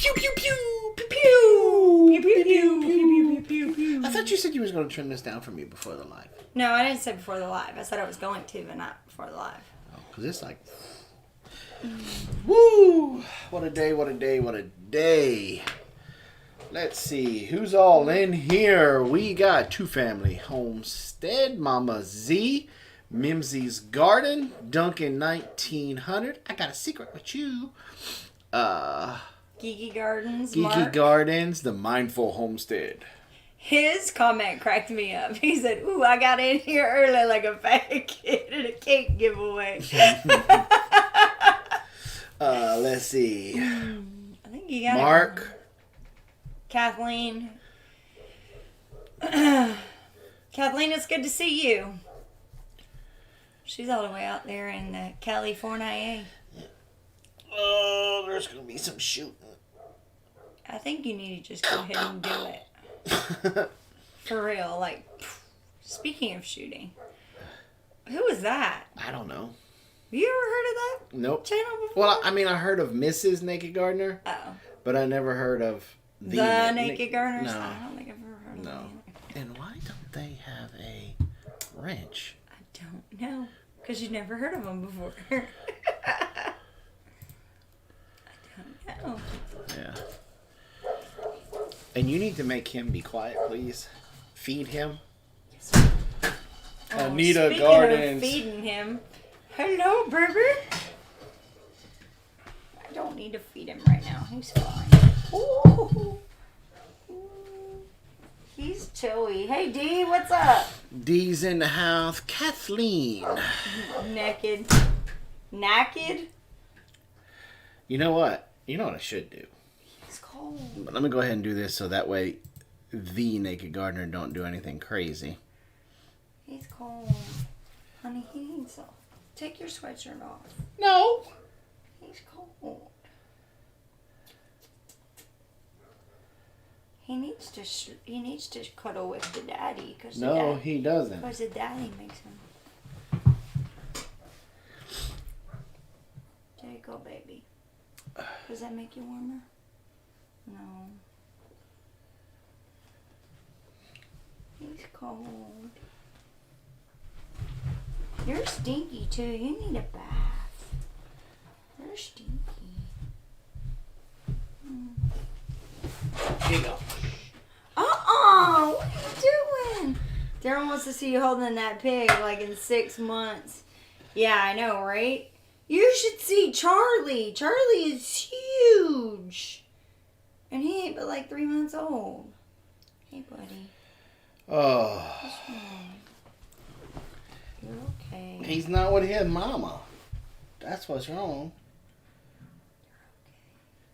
Pew pew pew pew pew pew pew pew pew pew pew. I thought you said you was going to turn this down for me before the live. No, I didn't say before the live. I said I was going to, but not before the live. Oh, because it's like... Woo! What a day, what a day, what a day. Let's see. Who's all in here? We got Two Family Homestead, Mama Z, Mimsy's Garden, Duncan 1900. I got a secret with you. Geeky Gardens, Geeky Mark. Gardens, The Mindful Homestead. His comment cracked me up. He said, ooh, I got in here early like a fat kid at a cake giveaway. Let's see. I think you got Mark. it. Kathleen. Kathleen, it's good to see you. She's all the way out there in California. Oh, there's going to be some shooting. I think you need to just go ahead and do it. For real. Like, speaking of shooting. Who was that? I don't know. Have you ever heard of that Nope. channel before? Well, I mean, I heard of Mrs. Naked Gardener. Oh. But I never heard of The Naked Gardeners? No. I don't think I've ever heard of them either. And why don't they have a ranch? I don't know. Because you've never heard of them before. I don't know. Yeah. And you need to make him be quiet, please. Feed him. Anita Speaking Gardens. of feeding him. Hello, baby. I don't need to feed him right now. He's fine. Ooh. He's chilly. Hey, D, what's up? Dee's in the house. Kathleen. Naked. Naked? You know what? You know what I should do? It's cold. But let me go ahead and do this so that way the Naked Gardener don't do anything crazy. He's cold. Honey, he needs to take your sweatshirt off. No. He's cold. He needs to cuddle with the daddy. Cause No, he doesn't. Because the daddy makes him. There you go, baby. Does that make you warmer? No. He's cold. You're stinky too. You need a bath. You're stinky. Here you go. What are you doing? Darren wants to see you holding that pig like in 6 months. Yeah, I know, right? You should see Charlie. Charlie is huge. And he ain't but like 3 months old. Hey, buddy. Oh. What's wrong? You're okay. He's not with his mama. That's what's wrong.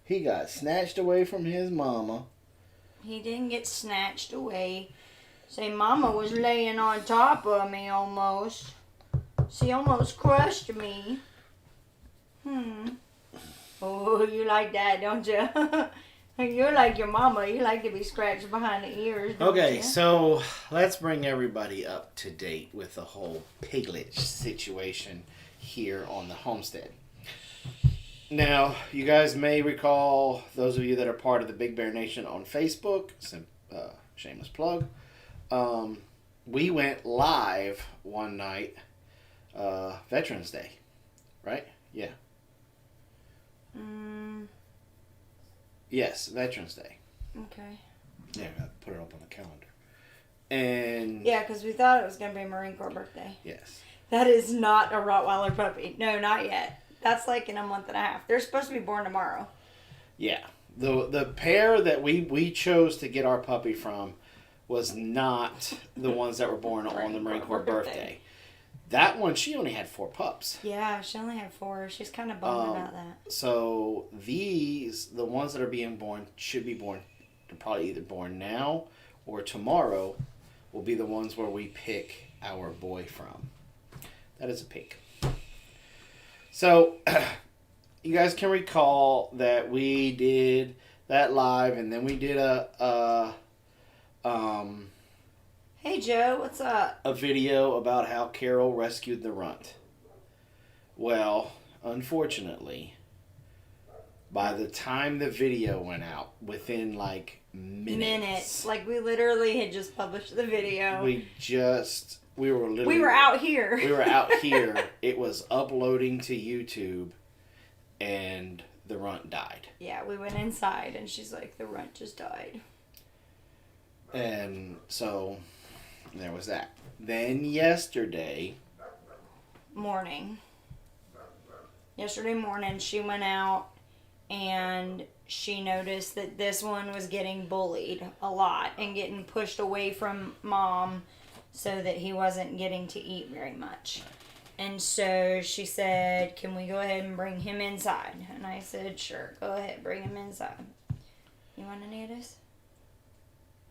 He got snatched away from his mama. He didn't get snatched away. Say, Mama was laying on top of me almost. She almost crushed me. Oh, you like that, don't you? You're like your mama. You like to be scratched behind the ears, don't Okay, you? so let's bring everybody up to date with the whole Piglet situation here on the homestead. Now, you guys may recall, those of you that are part of the Big Bear Nation on Facebook, shameless plug, we went live one night, Veterans Day, right? Yeah. Yes, Veterans Day. Okay. Yeah, I gotta put it up on the calendar. And Yeah, because we thought it was going to be Marine Corps birthday. yes. That is not a Rottweiler puppy. No, not yet. That's like in a month and a half. They're supposed to be born tomorrow. Yeah. The pair that we chose to get our puppy from was not the ones that were born on the Marine Corps birthday. That one, she only had 4 pups. Yeah, she only had 4. She's kind of bummed about that. So the ones that are being born, should be born, they're probably either born now or tomorrow, will be the ones where we pick our boy from. That is a pig. So, you guys can recall that we did that live, and then we did Hey, Joe, what's up? a video about how Carol rescued the runt. Well, unfortunately, By the time the video went out, within like minutes. Like we literally had just published the video. We were literally... We were out here. We were out here. It was uploading to YouTube, and the runt died. Yeah, we went inside, and she's like, the runt just died. And so, there was that. Then yesterday morning, she went out, and she noticed that this one was getting bullied a lot and getting pushed away from Mom so that he wasn't getting to eat very much. And so she said, can we go ahead and bring him inside? And I said, sure, go ahead, bring him inside. You want any of this?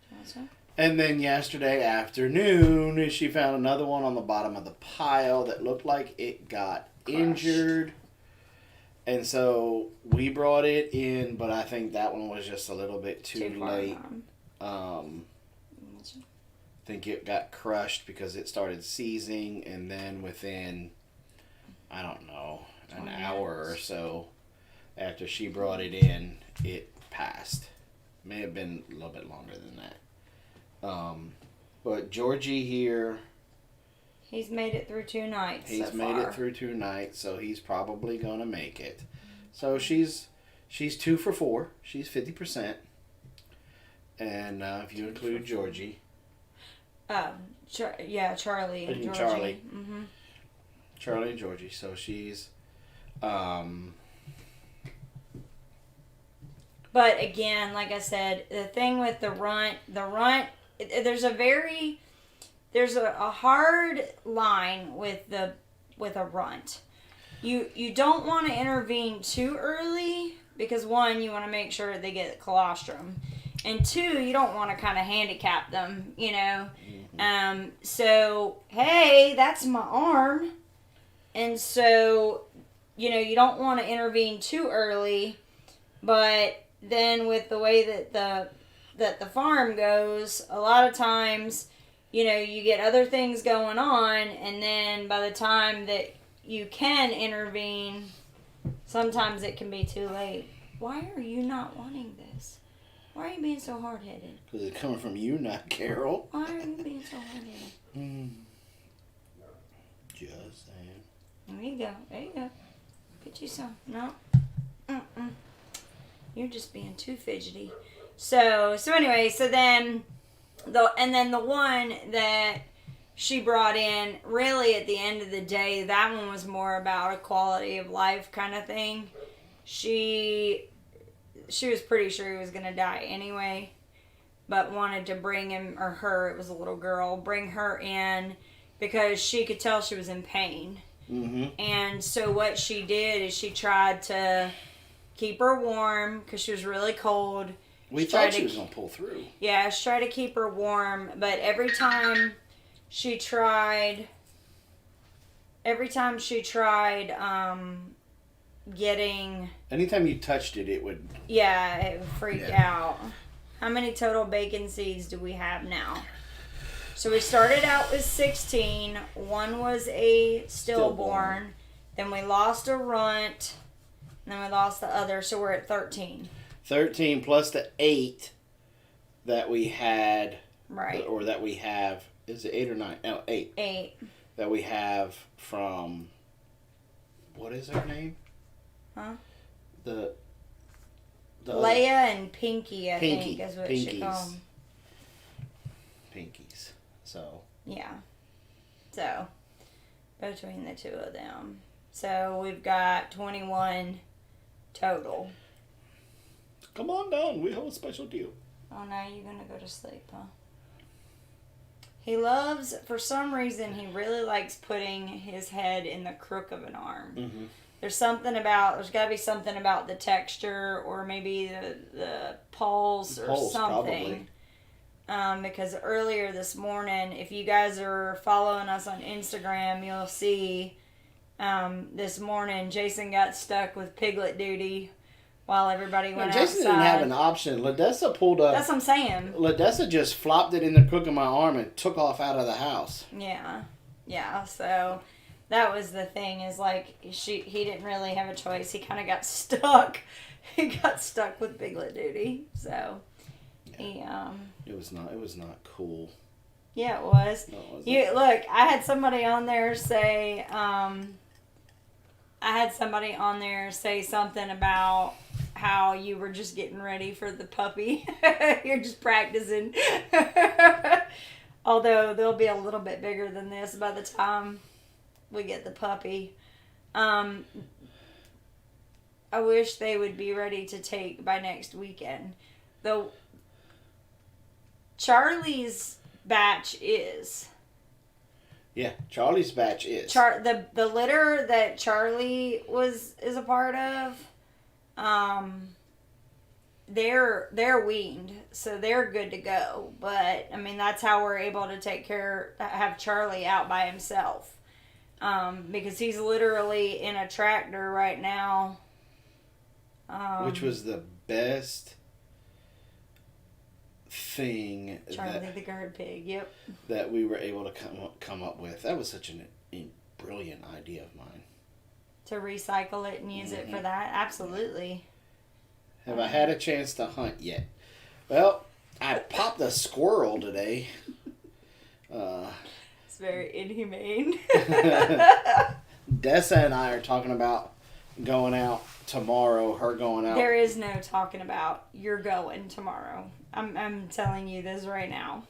You want some? And then yesterday afternoon, she found another one on the bottom of the pile that looked like it got injured. And so we brought it in, but I think that one was just a little bit too late. I think it got crushed because it started seizing, and then within, I don't know, an hour or so after she brought it in, it passed. May have been a little bit longer than that. But Georgie here... He's made it through 2 nights He's made it through 2 nights, so he's probably going to make it. So she's 2 for 4. She's 50%. And if you include Georgie... Charlie and Georgie. Charlie. Mm-hmm. Charlie and Georgie. So she's... But again, like I said, the thing with the runt, there's a hard line with a runt. You don't want to intervene too early because 1, you want to make sure they get colostrum, and 2, you don't want to kind of handicap them, you know. So hey, that's my arm, and so you don't want to intervene too early, but then with the way that the farm goes, a lot of times, you get other things going on, and then by the time that you can intervene, sometimes it can be too late. Why are you not wanting this? Why are you being so hard-headed? Because it's coming from you, not Carol. Why are you being so hard-headed? Just saying. There you go. There you go. Get you some. No. You're just being too fidgety. So anyway, then the one that she brought in, really at the end of the day, that one was more about a quality of life kind of thing. She was pretty sure he was going to die anyway, but wanted to bring him, or her, it was a little girl, bring her in because she could tell she was in pain. Mm-hmm. And so what she did is she tried to keep her warm because she was really cold. We thought she was going to pull through. Yeah, she tried to keep her warm, but every time she tried getting... Anytime you touched it, it would... Yeah, it would freak out. How many total bacon seeds do we have now? So we started out with 16. One was a stillborn. Then we lost a runt. And then we lost the other, so we're at 13. 13 plus the 8 that we had. Right. Or that we have. Is it 8 or 9? No, 8. 8. That we have from... What is her name? Huh? The Leia and Pinky, I think, is what she called them. Pinkies. So. Yeah. So, between the two of them. So, we've got 21 total. Come on down. We have a special deal. Oh, now you're going to go to sleep, huh? He loves, for some reason, he really likes putting his head in the crook of an arm. Mm-hmm. There's got to be something about the texture or maybe the pulse or something. Because earlier this morning, if you guys are following us on Instagram, you'll see this morning Jason got stuck with Piglet duty while everybody went outside. Jason didn't have an option. Ladessa pulled up. That's what I'm saying. Ladessa just flopped it in the crook of my arm and took off out of the house. Yeah. Yeah, so... That was the thing, is like, he didn't really have a choice. He kind of got stuck he got stuck with Piglet duty. So he It was not cool. yeah, it was. No, it wasn't. Look, I had somebody on there say something about how you were just getting ready for the puppy. You're just practicing. Although they'll be a little bit bigger than this by the time we get the puppy. I wish they would be ready to take by next weekend. Though Charlie's batch is. Yeah, Charlie's batch is. The litter that Charlie is a part of, they're weaned, so they're good to go. But I mean, that's how we're able to have Charlie out by himself, because he's literally in a tractor right now. Which was the best thing Charlie the guard pig. Yep. That we were able to come up with. That was such a brilliant idea of mine. To recycle it and use it for that, absolutely. Have I had a chance to hunt yet? Well, I popped a squirrel today. It's very inhumane. Dessa and I are talking about going out tomorrow. Her going out. There is no talking about. You're going tomorrow. I'm telling you this right now.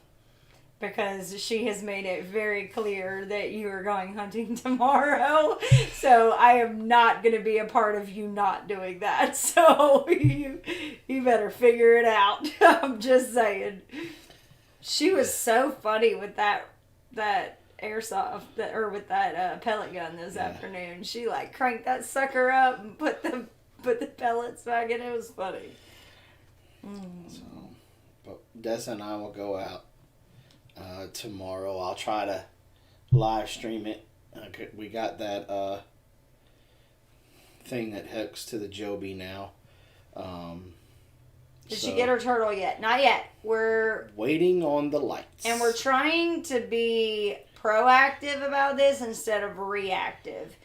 Because she has made it very clear that you are going hunting tomorrow. So I am not going to be a part of you not doing that. So you better figure it out. I'm just saying. She was so funny with that airsoft, with that pellet gun this afternoon. She like cranked that sucker up and put the pellets back in. It was funny. So, but Dessa and I will go out tomorrow. I'll try to live stream it. We got that thing that hooks to the Joby now. Did she get her turtle yet? Not yet. We're waiting on the lights. And we're trying to be proactive about this instead of reactive.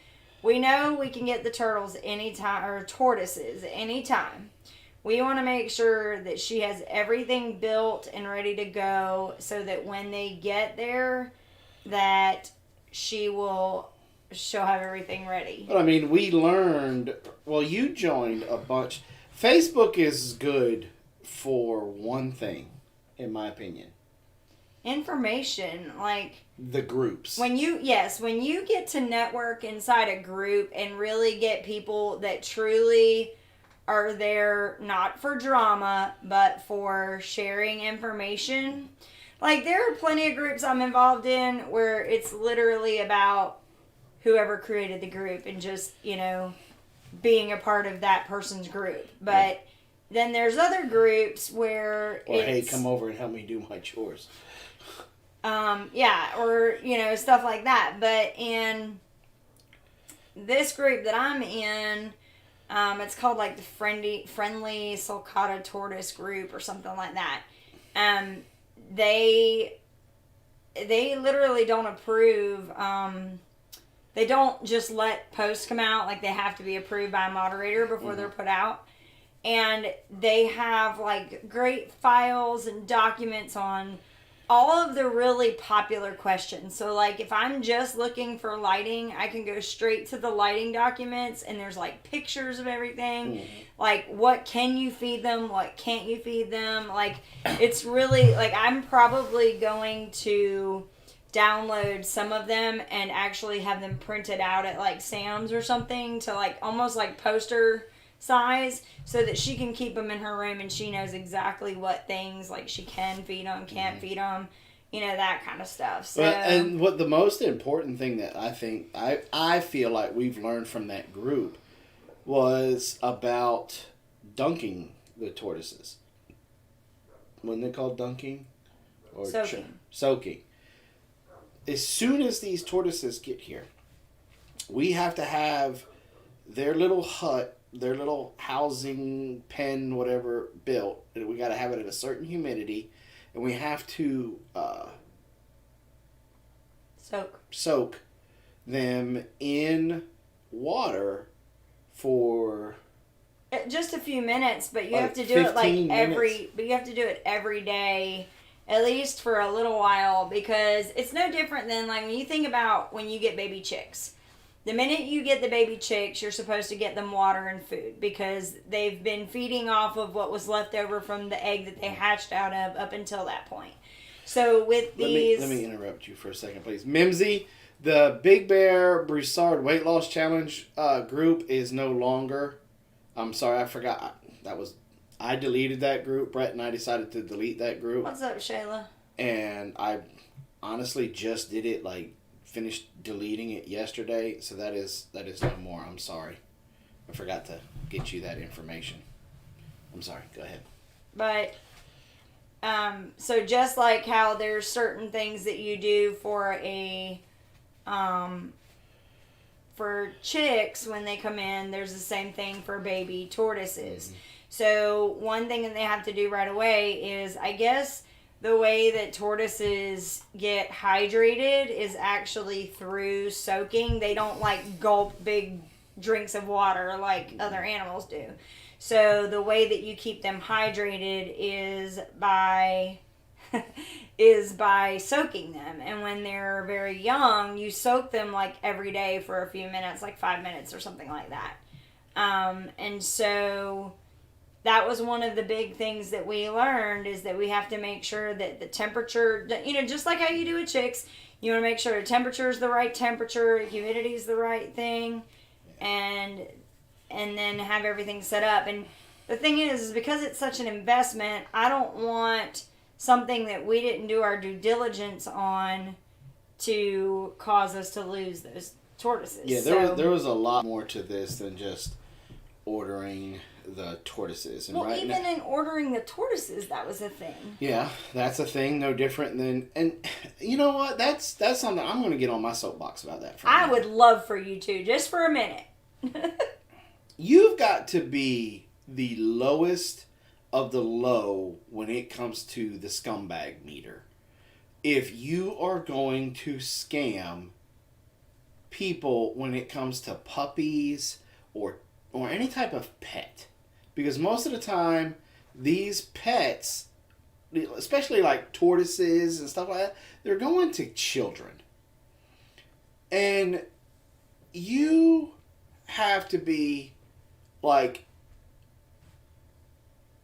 We know we can get the turtles anytime, or tortoises anytime. We want to make sure that she has everything built and ready to go so that when they get there, that she'll have everything ready. But I mean, we learned, well, you joined a bunch. Facebook is good for one thing, in my opinion. Information, like the groups. When you get to network inside a group and really get people that truly are there not for drama, but for sharing information. Like, there are plenty of groups I'm involved in where it's literally about whoever created the group and just, being a part of that person's group. But then there's other groups where hey, come over and help me do my chores. Or, stuff like that. But in this group that I'm in, it's called like the friendly sulcata tortoise group or something like that. They literally don't approve. They don't just let posts come out. Like, they have to be approved by a moderator before they're put out. And they have like great files and documents on all of the really popular questions. So, like, if I'm just looking for lighting, I can go straight to the lighting documents, and there's, like, pictures of everything. Like, what can you feed them? What can't you feed them? Like, it's really, like, I'm probably going to download some of them and actually have them printed out at, like, Sam's or something to, like, almost like poster size, so that she can keep them in her room and she knows exactly what things, like, she can feed them, can't feed them, that kind of stuff. So, and what the most important thing that I feel like we've learned from that group was about dunking the tortoises. Wasn't it called dunking? Or soaking. As soon as these tortoises get here, we have to have their little hut, their little housing pen, whatever, built. And we got to have it at a certain humidity, and we have to soak them in water for Just a few minutes, but you Like have to do it like 15 minutes. but you have to do it every day, at least for a little while, because it's no different than like when you think about when you get baby chicks. The minute you get the baby chicks, you're supposed to get them water and food because they've been feeding off of what was left over from the egg that they hatched out of up until that point. So with these... Let me interrupt you for a second, please. Mimsy, the Big Bear Broussard Weight Loss Challenge group is no longer... I'm sorry, I forgot. I deleted that group. Brett and I decided to delete that group. What's up, Shayla? And I honestly just did it, finished deleting it yesterday. So that is no more. I'm sorry. I forgot to get you that information. I'm sorry. Go ahead. But... so just like how there's certain things that you do for for chicks when they come in, there's the same thing for baby tortoises. Mm-hmm. So one thing that they have to do right away is, I guess, the way that tortoises get hydrated is actually through soaking. They don't gulp big drinks of water like other animals do. So the way that you keep them hydrated is by soaking them. And when they're very young, you soak them every day for a few minutes, 5 minutes or something like that. And so that was one of the big things that we learned, is that we have to make sure that the temperature, just like how you do with chicks, you want to make sure the temperature is the right temperature, humidity is the right thing, and then have everything set up. And the thing is because it's such an investment, I don't want something that we didn't do our due diligence on to cause us to lose those tortoises. Yeah, there was a lot more to this than just ordering the tortoises. And in ordering the tortoises, that was a thing. Yeah, that's a thing. No different than, and you know what? That's something I'm going to get on my soapbox about that. I would love for you to, just for a minute. You've got to be the lowest of the low when it comes to the scumbag meter. If you are going to scam people when it comes to puppies or any type of pet, because most of the time these pets, especially tortoises and stuff like that, they're going to children. And you have to be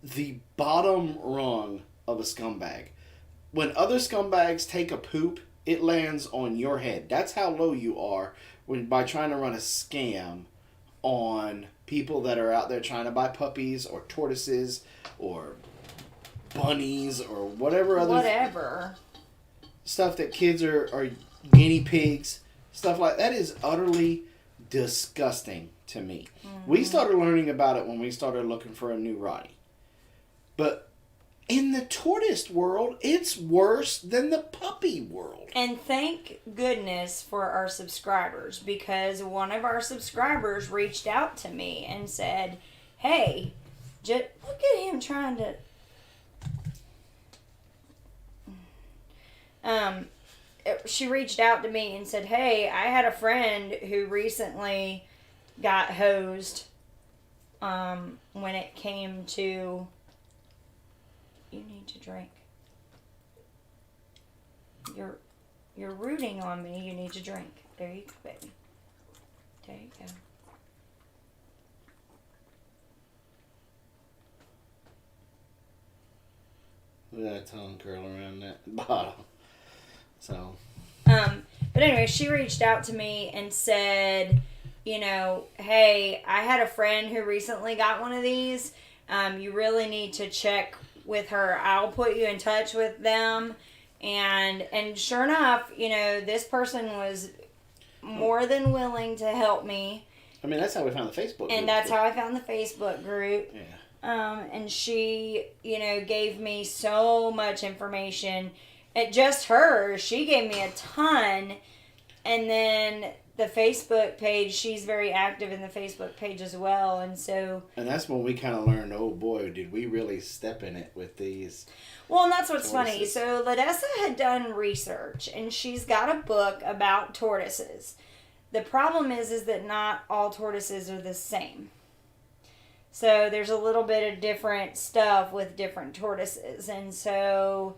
the bottom rung of a scumbag. When other scumbags take a poop, it lands on your head. That's how low you are by trying to run a scam on people that are out there trying to buy puppies or tortoises or bunnies or whatever stuff that kids are guinea pigs, stuff like that is utterly disgusting to me. Mm-hmm. We started learning about it when we started looking for a new Roddy. But in the tortoise world, it's worse than the puppy world. And thank goodness for our subscribers, because one of our subscribers reached out to me and said, hey, look at him trying to... She reached out to me and said, hey, I had a friend who recently got hosed when it came to... You need to drink. You're rooting on me. You need to drink. There you go, baby. There you go. Look at that tongue curl around that bottom. So. But anyway, she reached out to me and said, hey, I had a friend who recently got one of these. You really need to check with her. I'll put you in touch with them. And sure enough, this person was more than willing to help me. I mean, that's how we found the Facebook group. And that's how I found the Facebook group. Yeah. And she, gave me so much information. And just her, she gave me a ton. And then the Facebook page, she's very active in the Facebook page as well. And that's when we kind of learned, oh boy, did we really step in it with these. Well, and that's what's tortoises. Funny. So Ladessa had done research, and she's got a book about tortoises. The problem is that not all tortoises are the same. So there's a little bit of different stuff with different tortoises. And so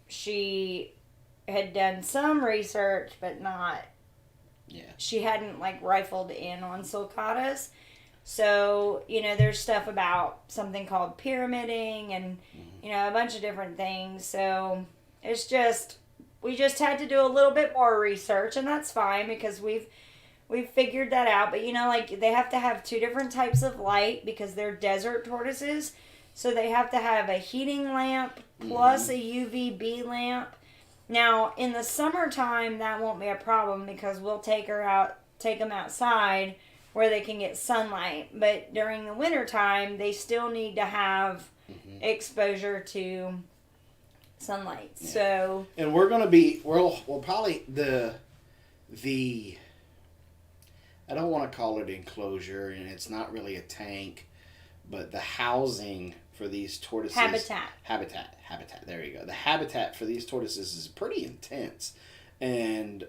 she had done some research, but not. Yeah. She hadn't like rifled in on sulcatas. So, there's stuff about something called pyramiding and, a bunch of different things. So it's just, we just had to do a little bit more research, and that's fine because we've figured that out. But, like they have to have 2 different types of light because they're desert tortoises. So they have to have a heating lamp plus a UVB lamp. Now, in the summertime, that won't be a problem because we'll take them outside where they can get sunlight. But during the wintertime, they still need to have exposure to sunlight. Yeah. So, and we're going to be, we'll probably, I don't want to call it enclosure, and it's not really a tank, but the housing for these tortoises. Habitat. There you go. The habitat for these tortoises is pretty intense. And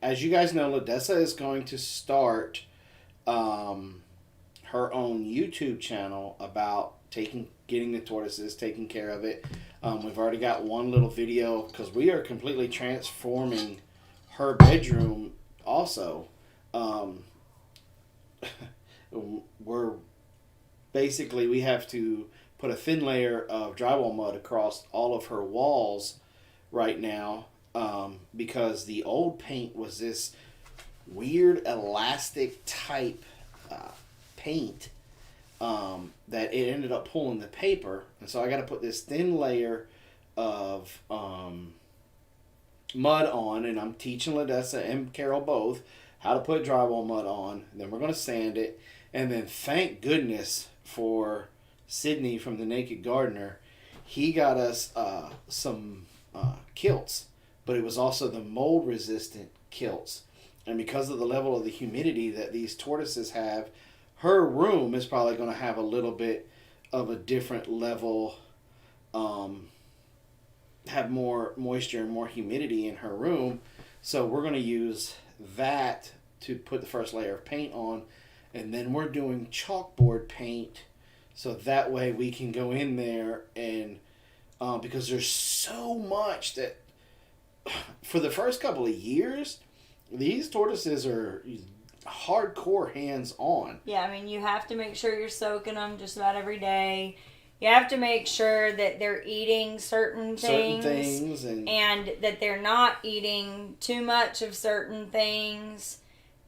as you guys know, Ladessa is going to start her own YouTube channel about getting the tortoises, taking care of it. We've already got one little video because we are completely transforming her bedroom also. We have to put a thin layer of drywall mud across all of her walls right now because the old paint was this weird elastic type paint that it ended up pulling the paper, and so I got to put this thin layer of mud on, and I'm teaching Ladessa and Carol both how to put drywall mud on. And then we're going to sand it, and then thank goodness for Sydney from the Naked Gardener. He got us some kilts, but it was also the mold resistant kilts. And because of the level of the humidity that these tortoises have, her room is probably going to have a little bit of a different level, have more moisture and more humidity in her room. So we're going to use that to put the first layer of paint on. And then we're doing chalkboard paint so that way we can go in there and, because there's so much that, for the first couple of years, these tortoises are hardcore hands-on. Yeah, I mean, you have to make sure you're soaking them just about every day. You have to make sure that they're eating certain things and that they're not eating too much of certain things.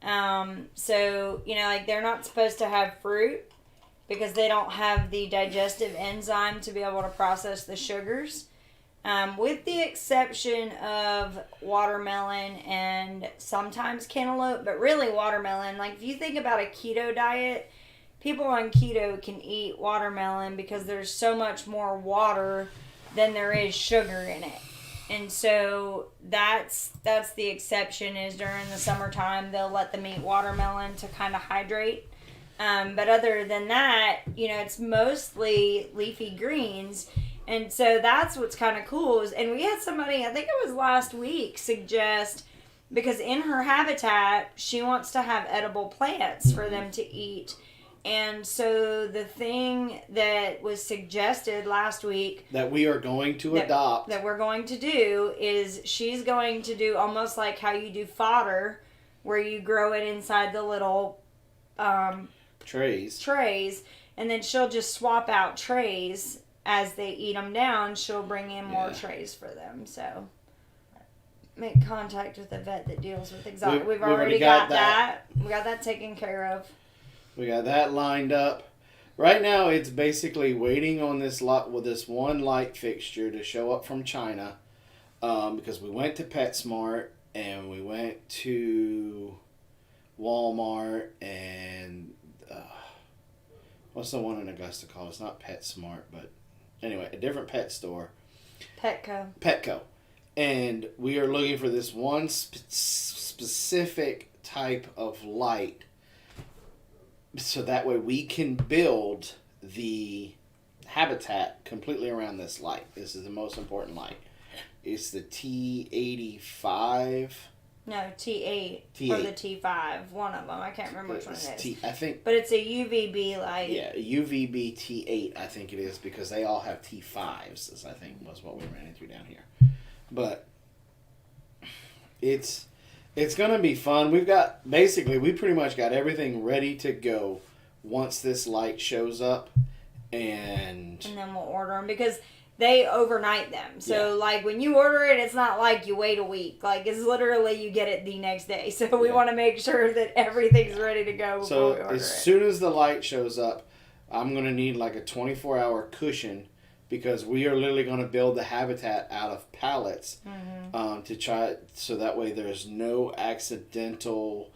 So, like they're not supposed to have fruit because they don't have the digestive enzyme to be able to process the sugars. With the exception of watermelon and sometimes cantaloupe, but really watermelon. Like if you think about a keto diet, people on keto can eat watermelon because there's so much more water than there is sugar in it. And so that's the exception, is during the summertime they'll let them eat watermelon to kind of hydrate. But other than that, it's mostly leafy greens. And so that's what's kind of cool. And we had somebody, I think it was last week, suggest, because in her habitat, she wants to have edible plants for them to eat. And so the thing that was suggested last week that we are going to adopt, that we're going to do, is she's going to do almost like how you do fodder, where you grow it inside the little trays, and then she'll just swap out trays as they eat them down. She'll bring in more trays for them. So make contact with the vet that deals with exotic. We've already got that. We got that taken care of. We got that lined up. Right now, it's basically waiting on this one light fixture to show up from China, because we went to PetSmart and we went to Walmart and what's the one in Augusta called? It's not PetSmart, but anyway, a different pet store. Petco. And we are looking for this one specific type of light, so that way we can build the habitat completely around this light. This is the most important light. It's the T85. No, T8 or the T5. One of them. I can't remember which one it is. I think. But it's a UVB light. Yeah, UVB T8, I think it is, because they all have T5s, as I think was what we ran into down here. But it's going to be fun. We pretty much got everything ready to go once this light shows up. And then we'll order them because they overnight them. So, like, when you order it, it's not like you wait a week. Like, it's literally you get it the next day. So, we want to make sure that everything's ready to go before we order it. So, as soon as the light shows up, I'm going to need, like, a 24-hour cushion because we are literally going to build the habitat out of pallets to try so that way there's no accidental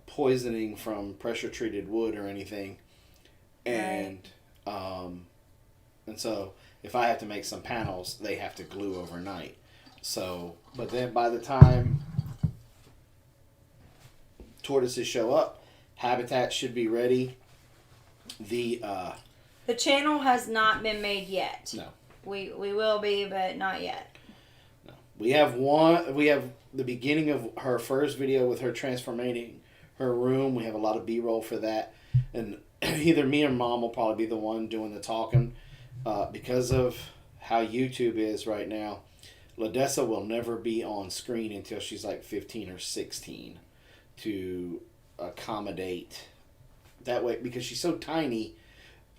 poisoning from pressure-treated wood or anything. And, and so... if I have to make some panels, they have to glue overnight. So, but then by the time tortoises show up, habitat should be ready. The channel has not been made yet. No. We will be, but not yet. No. We have the beginning of her first video with her transforming her room. We have a lot of B-roll for that. And either me or Mom will probably be the one doing the talking. Because of how YouTube is right now, LaDessa will never be on screen until she's like 15 or 16 to accommodate that way, because she's so tiny,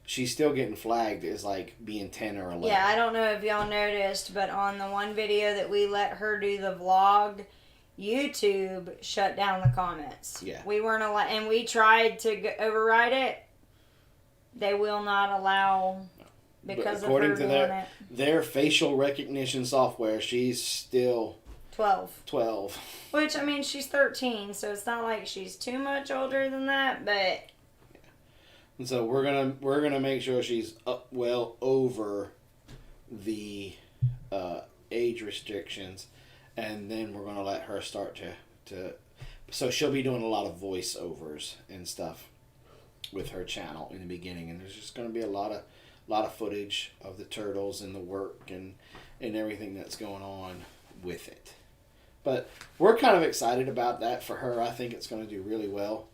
she's still getting flagged as like being 10 or 11. Yeah, I don't know if y'all noticed, but on the one video that we let her do the vlog, YouTube shut down the comments. Yeah. We weren't allowed, and we tried to override it. They will not allow... because according of her to doing their facial recognition software, she's still 12. Which, I mean, she's 13, so it's not like she's too much older than that, but... And so we're gonna make sure she's well over the age restrictions, and then we're gonna let her start to. So she'll be doing a lot of voiceovers and stuff with her channel in the beginning, and there's just gonna be a lot of footage of the turtles and the work and everything that's going on with it. But we're kind of excited about that for her. I think it's going to do really well.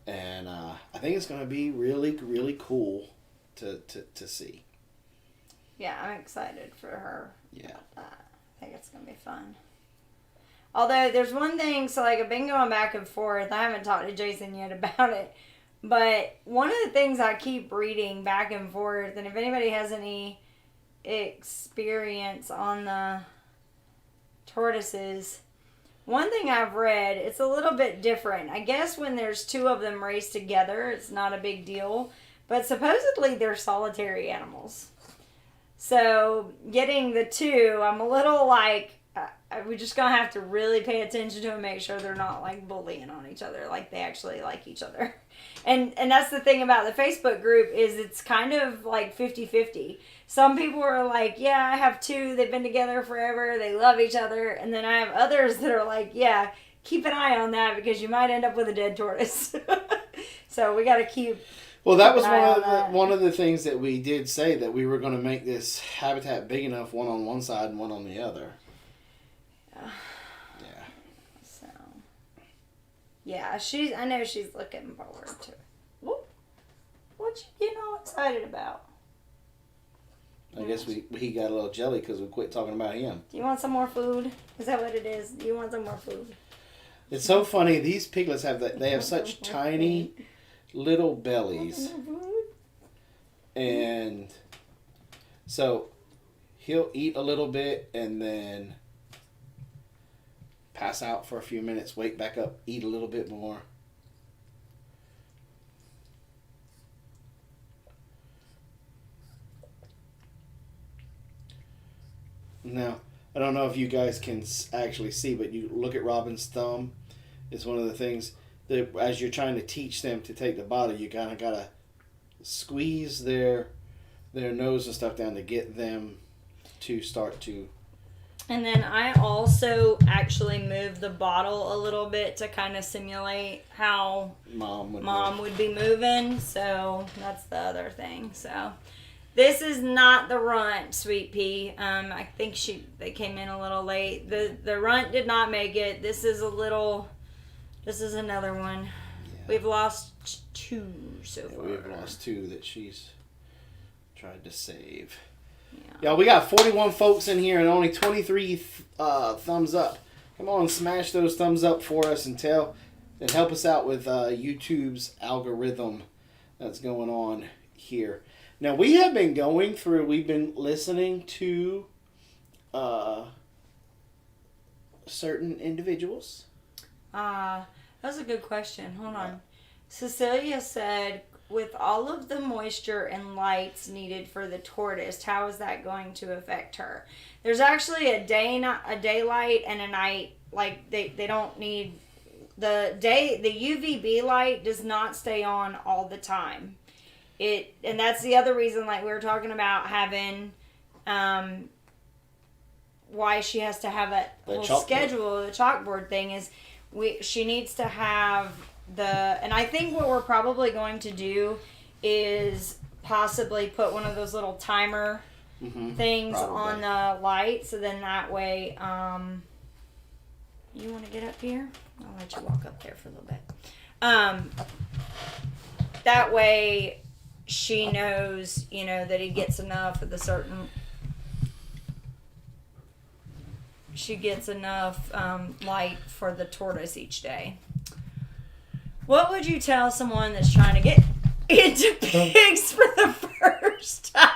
And I think it's going to be really, really cool to see. Yeah, I'm excited for her. Yeah. I think it's going to be fun. Although, there's one thing, so like I've been going back and forth. I haven't talked to Jason yet about it. But one of the things I keep reading back and forth, and if anybody has any experience on the tortoises, one thing I've read, it's a little bit different. I guess when there's two of them raised together, it's not a big deal. But supposedly they're solitary animals. So getting the two, I'm a little like... we're just going to have to really pay attention to them and make sure they're not, like, bullying on each other. Like, they actually like each other. And that's the thing about the Facebook group is it's kind of, like, 50-50. Some people are like, yeah, I have two. They've been together forever. They love each other. And then I have others that are like, yeah, keep an eye on that because you might end up with a dead tortoise. So we got to keep... Well, that was one of the things that we did say, that we were going to make this habitat big enough, one on one side and one on the other. Yeah. So, yeah, I know she's looking forward to it. What you getting all excited about? I guess he got a little jelly because we quit talking about him. Do you want some more food? Is that what it is? Do you want some more food? It's so funny. These piglets they have such tiny little bellies. And so he'll eat a little bit and then pass out for a few minutes, wake back up, eat a little bit more. Now, I don't know if you guys can actually see, but you look at Robin's thumb. It's one of the things that as you're trying to teach them to take the bottle, you kind of got to squeeze their nose and stuff down to get them to start to... And then I also actually moved the bottle a little bit to kind of simulate how Mom would be moving. So that's the other thing. So This is not the runt, Sweet Pea. I think they came in a little late. The runt did not make it. This is another one. Yeah. We've lost 2 so far. We've lost 2 that she's tried to save. Yeah, we got 41 folks in here and only 23 thumbs up. Come on, smash those thumbs up for us and help us out with YouTube's algorithm that's going on here. Now, we've been listening to certain individuals. That's a good question. Hold on. Cecilia said, with all of the moisture and lights needed for the tortoise, how is that going to affect her? There's actually a daylight and a night. Like, they don't need the UVB light does not stay on all the time. And that's the other reason, like we were talking about having why she has to have that whole schedule, the chalkboard thing is she needs to have and I think what we're probably going to do is possibly put one of those little timer things on the light, so then that way you want to get up here? I'll let you walk up there for a little bit. That way she knows, that he gets enough of the certain. She gets enough light for the tortoise each day. What would you tell someone that's trying to get into pigs for the first time?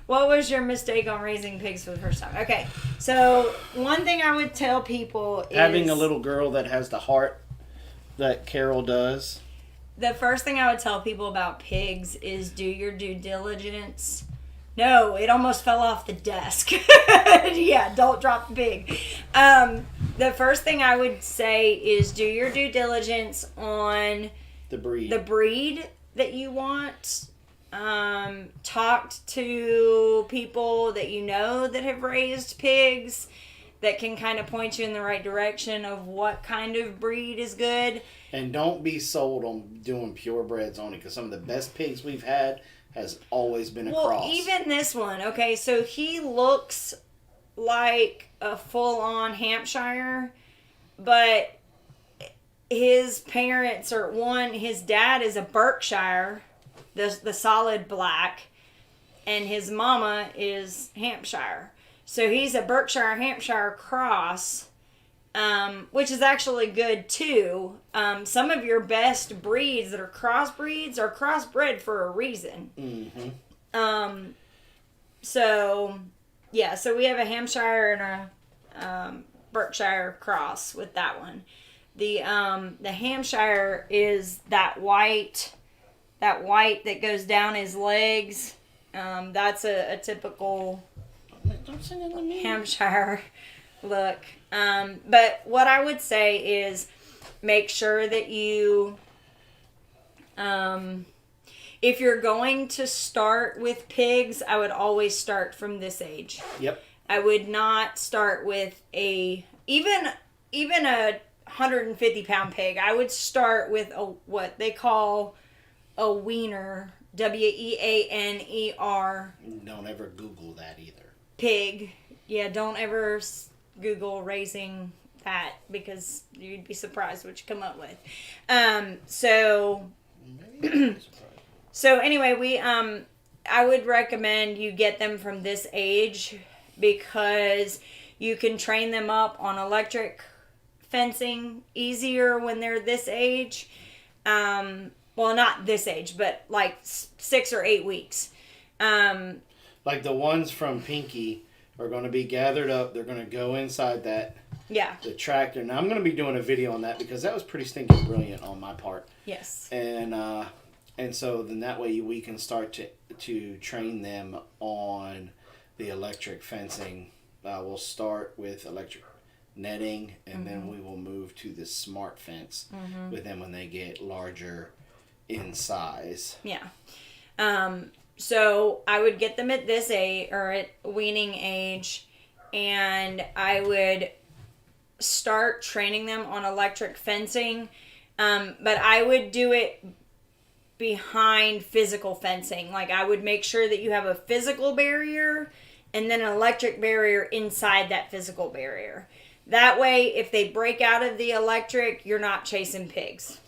What was your mistake on raising pigs for the first time? Okay, so one thing I would tell people is... having a little girl that has the heart that Carol does. The first thing I would tell people about pigs is do your due diligence. No, it almost fell off the desk. Yeah, don't drop the pig. The first thing I would say is do your due diligence on the breed that you want. Talked to people that you know that have raised pigs that can kind of point you in the right direction of what kind of breed is good. And don't be sold on doing purebreds only, because some of the best pigs we've had has always been a cross. Well, even this one, okay, so he looks like a full-on Hampshire, but his parents are his dad is a Berkshire, the solid black, and his mama is Hampshire. So he's a Berkshire-Hampshire cross, which is actually good too. Some of your best breeds that are crossbreeds are crossbred for a reason. Mm-hmm. So we have a Hampshire and a Berkshire cross with that one. The Hampshire is that white that goes down his legs. That's a typical Hampshire look. But what I would say is make sure that you, if you're going to start with pigs, I would always start from this age. Yep. I would not start with even a 150-pound pig. I would start with what they call a wiener, Weaner. Don't ever Google that either. Pig. Yeah, don't ever Google raising that, because you'd be surprised what you come up with. So anyway, I would recommend you get them from this age, because you can train them up on electric fencing easier when they're this age. Well, not this age, but like 6 or 8 weeks. Like the ones from Pinky are going to be gathered up. They're going to go inside the tractor. Now, I'm going to be doing a video on that, because that was pretty stinking brilliant on my part. Yes. And so then that way we can start to train them on the electric fencing. We'll start with electric netting, and then we will move to the smart fence with them when they get larger in size. Yeah. So I would get them at this age, or at weaning age, and I would start training them on electric fencing, but I would do it behind physical fencing. Like, I would make sure that you have a physical barrier and then an electric barrier inside that physical barrier. That way, if they break out of the electric, you're not chasing pigs.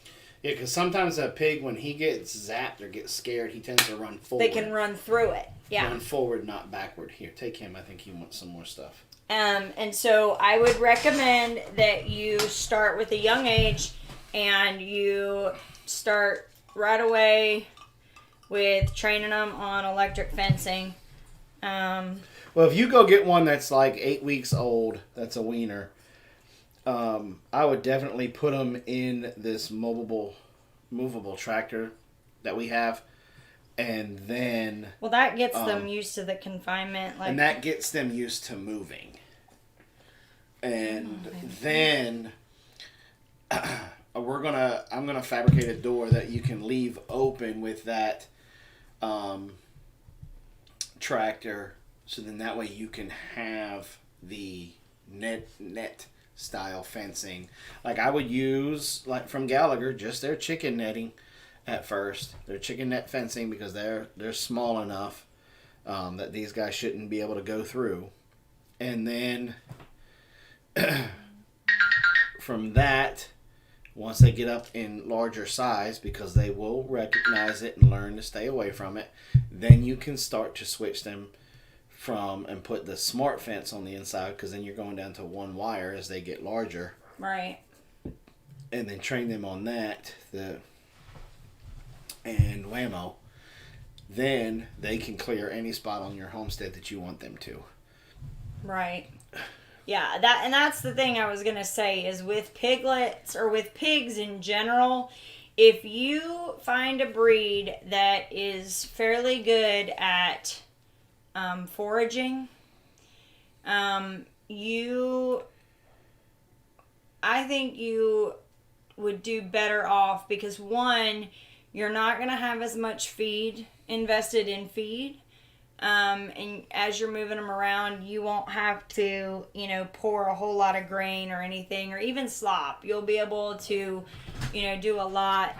Yeah, because sometimes a pig, when he gets zapped or gets scared, he tends to run forward. They can run through it. Yeah. Run forward, not backward. Here, take him. I think he wants some more stuff. And so I would recommend that you start with a young age and you start right away with training them on electric fencing. Well, if you go get one that's like 8 weeks old, that's a weaner, I would definitely put them in this movable tractor that we have. And then... Well, that gets them used to the confinement. And that gets them used to moving. And then I'm gonna fabricate a door that you can leave open with that tractor. So then that way you can have the net style fencing. Like I would use, like from Gallagher, just their chicken netting. At first, they're chicken net fencing because they're small enough that these guys shouldn't be able to go through. And then from that, once they get up in larger size, because they will recognize it and learn to stay away from it, then you can start to switch them from and put the smart fence on the inside, because then you're going down to one wire as they get larger. Right. And then train them on that. And whammo, then they can clear any spot on your homestead that you want them to. Right. Yeah, that's the thing I was going to say is with piglets or with pigs in general, if you find a breed that is fairly good at foraging, I think you would do better off because one, you're not going to have as much feed invested in feed. And as you're moving them around, you won't have to, pour a whole lot of grain or anything, or even slop. You'll be able to, do a lot.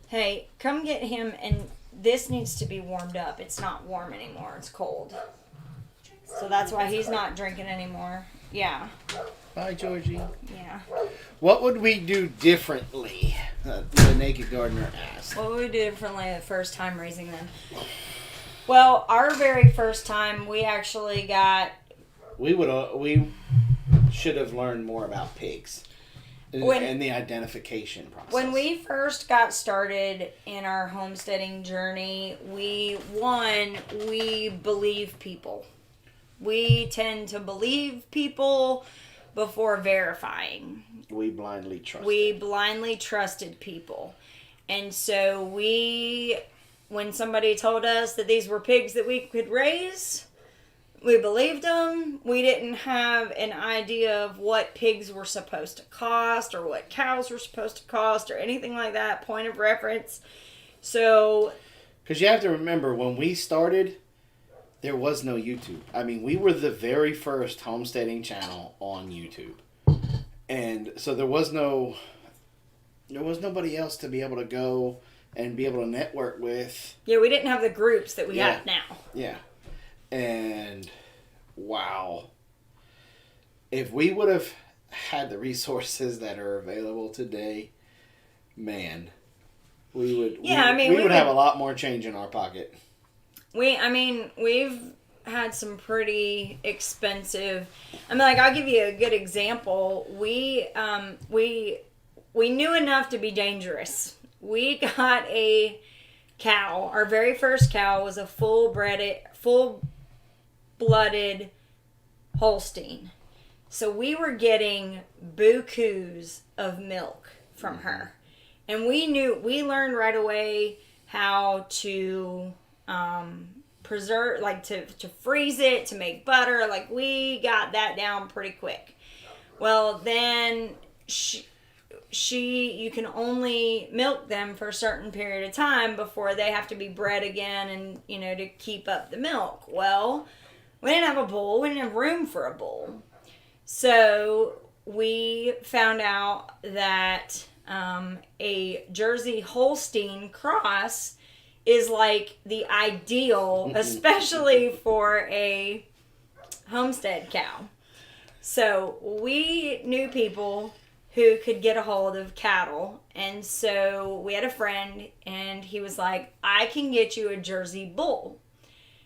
Hey, come get him, and this needs to be warmed up. It's not warm anymore. It's cold. So that's why he's not drinking anymore. Yeah. Bye, Georgie. Yeah. What would we do differently? The Naked Gardener asked. What would we do differently the first time raising them? Well, our very first time, we actually got... We should have learned more about pigs and the identification process. When we first got started in our homesteading journey, we believe people. We tend to believe people before verifying. We blindly trusted people. And so when somebody told us that these were pigs that we could raise, we believed them. We didn't have an idea of what pigs were supposed to cost or what cows were supposed to cost or anything like that, point of reference. So... Because you have to remember, when we started, there was no YouTube. I mean, we were the very first homesteading channel on YouTube. And so there was nobody else to be able to go and be able to network with. Yeah, we didn't have the groups that we have now. Yeah. And wow. If we would have had the resources that are available today, man, we would have a lot more change in our pocket. We've had some pretty expensive... I'll give you a good example. We knew enough to be dangerous. We got a cow. Our very first cow was a full-blooded Holstein. So we were getting bukus of milk from her. And we learned right away how to preserve, to freeze it, to make butter. We got that down pretty quick. Well, then you can only milk them for a certain period of time before they have to be bred again and, to keep up the milk. Well, we didn't have a bull. We didn't have room for a bull. So we found out that a Jersey Holstein cross is like the ideal, especially for a homestead cow. So we knew people who could get a hold of cattle. And so we had a friend, and he was like, I can get you a Jersey bull.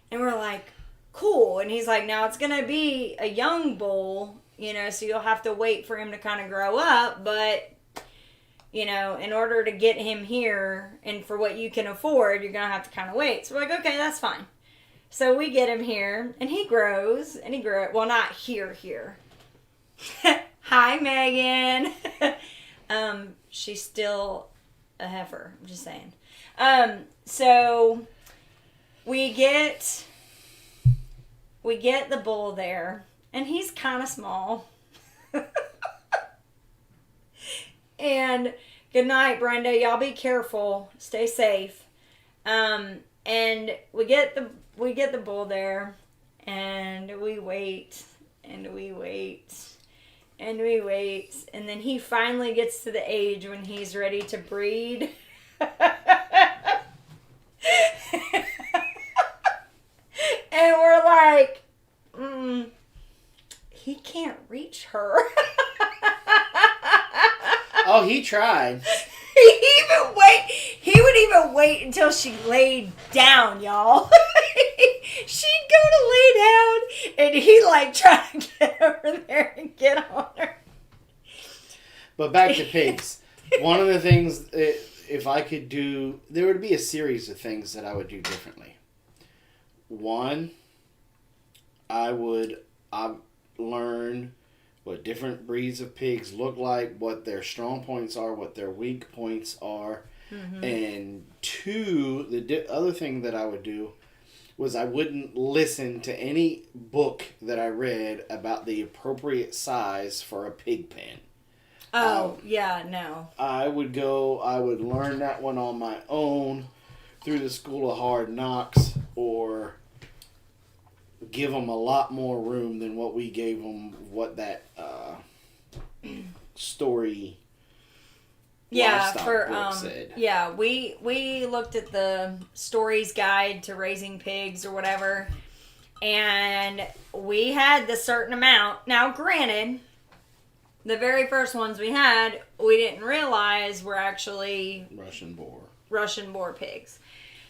And we're like, cool. And he's like, now it's going to be a young bull, so you'll have to wait for him to kind of grow up. But, in order to get him here and for what you can afford, you're going to have to kind of wait. So we're like, okay, that's fine. So we get him here, and he grows, well, not here. Hi, Megan. She's still a heifer. I'm just saying. So we get the bull there, and he's kind of small. And good night, Brenda. Y'all be careful. Stay safe. And we get the bull there, and we wait, and we wait. And we wait, and then he finally gets to the age when he's ready to breed. And we're like, he can't reach her. Oh, he tried. He would even wait until she laid down, y'all. She'd go to lay down, and he tried to get over there and get on her. But back to pigs. One of the things, if I could do, there would be a series of things that I would do differently. One, I would learn what different breeds of pigs look like, what their strong points are, what their weak points are. Mm-hmm. And two, the other thing that I would do was I wouldn't listen to any book that I read about the appropriate size for a pig pen. Oh, yeah, no. I would learn that one on my own through the School of Hard Knocks, or give them a lot more room than what we gave them, what that story book said. Yeah, we looked at the Stories Guide to Raising Pigs or whatever, and we had the certain amount. Now, granted, the very first ones we had, we didn't realize were actually Russian boar pigs.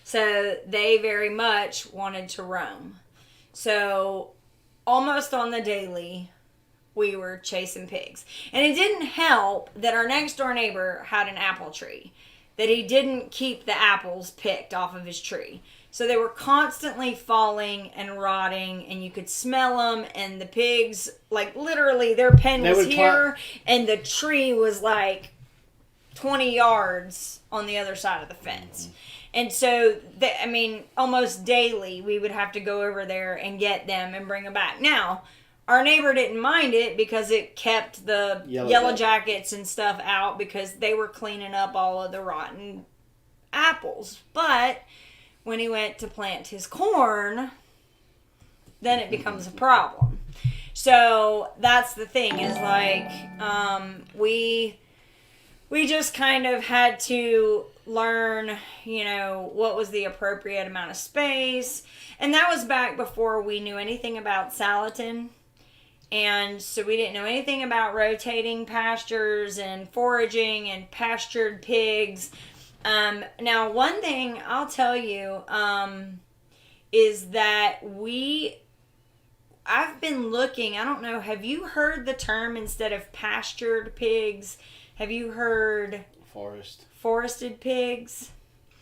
So they very much wanted to roam. So almost on the daily, we were chasing pigs. And it didn't help that our next door neighbor had an apple tree, that he didn't keep the apples picked off of his tree. So they were constantly falling and rotting, and you could smell them, and the pigs, literally their pen was here, and the tree was 20 yards on the other side of the fence. Mm-hmm. And so, almost daily, we would have to go over there and get them and bring them back. Now, our neighbor didn't mind it because it kept the yellow jackets and stuff out, because they were cleaning up all of the rotten apples. But when he went to plant his corn, then it becomes a problem. So that's the thing, is we just kind of had to learn, what was the appropriate amount of space. And that was back before we knew anything about salatin. And so we didn't know anything about rotating pastures and foraging and pastured pigs. Now, one thing I'll tell you is that I've been looking, I don't know, have you heard the term, instead of pastured pigs, have you heard forested pigs?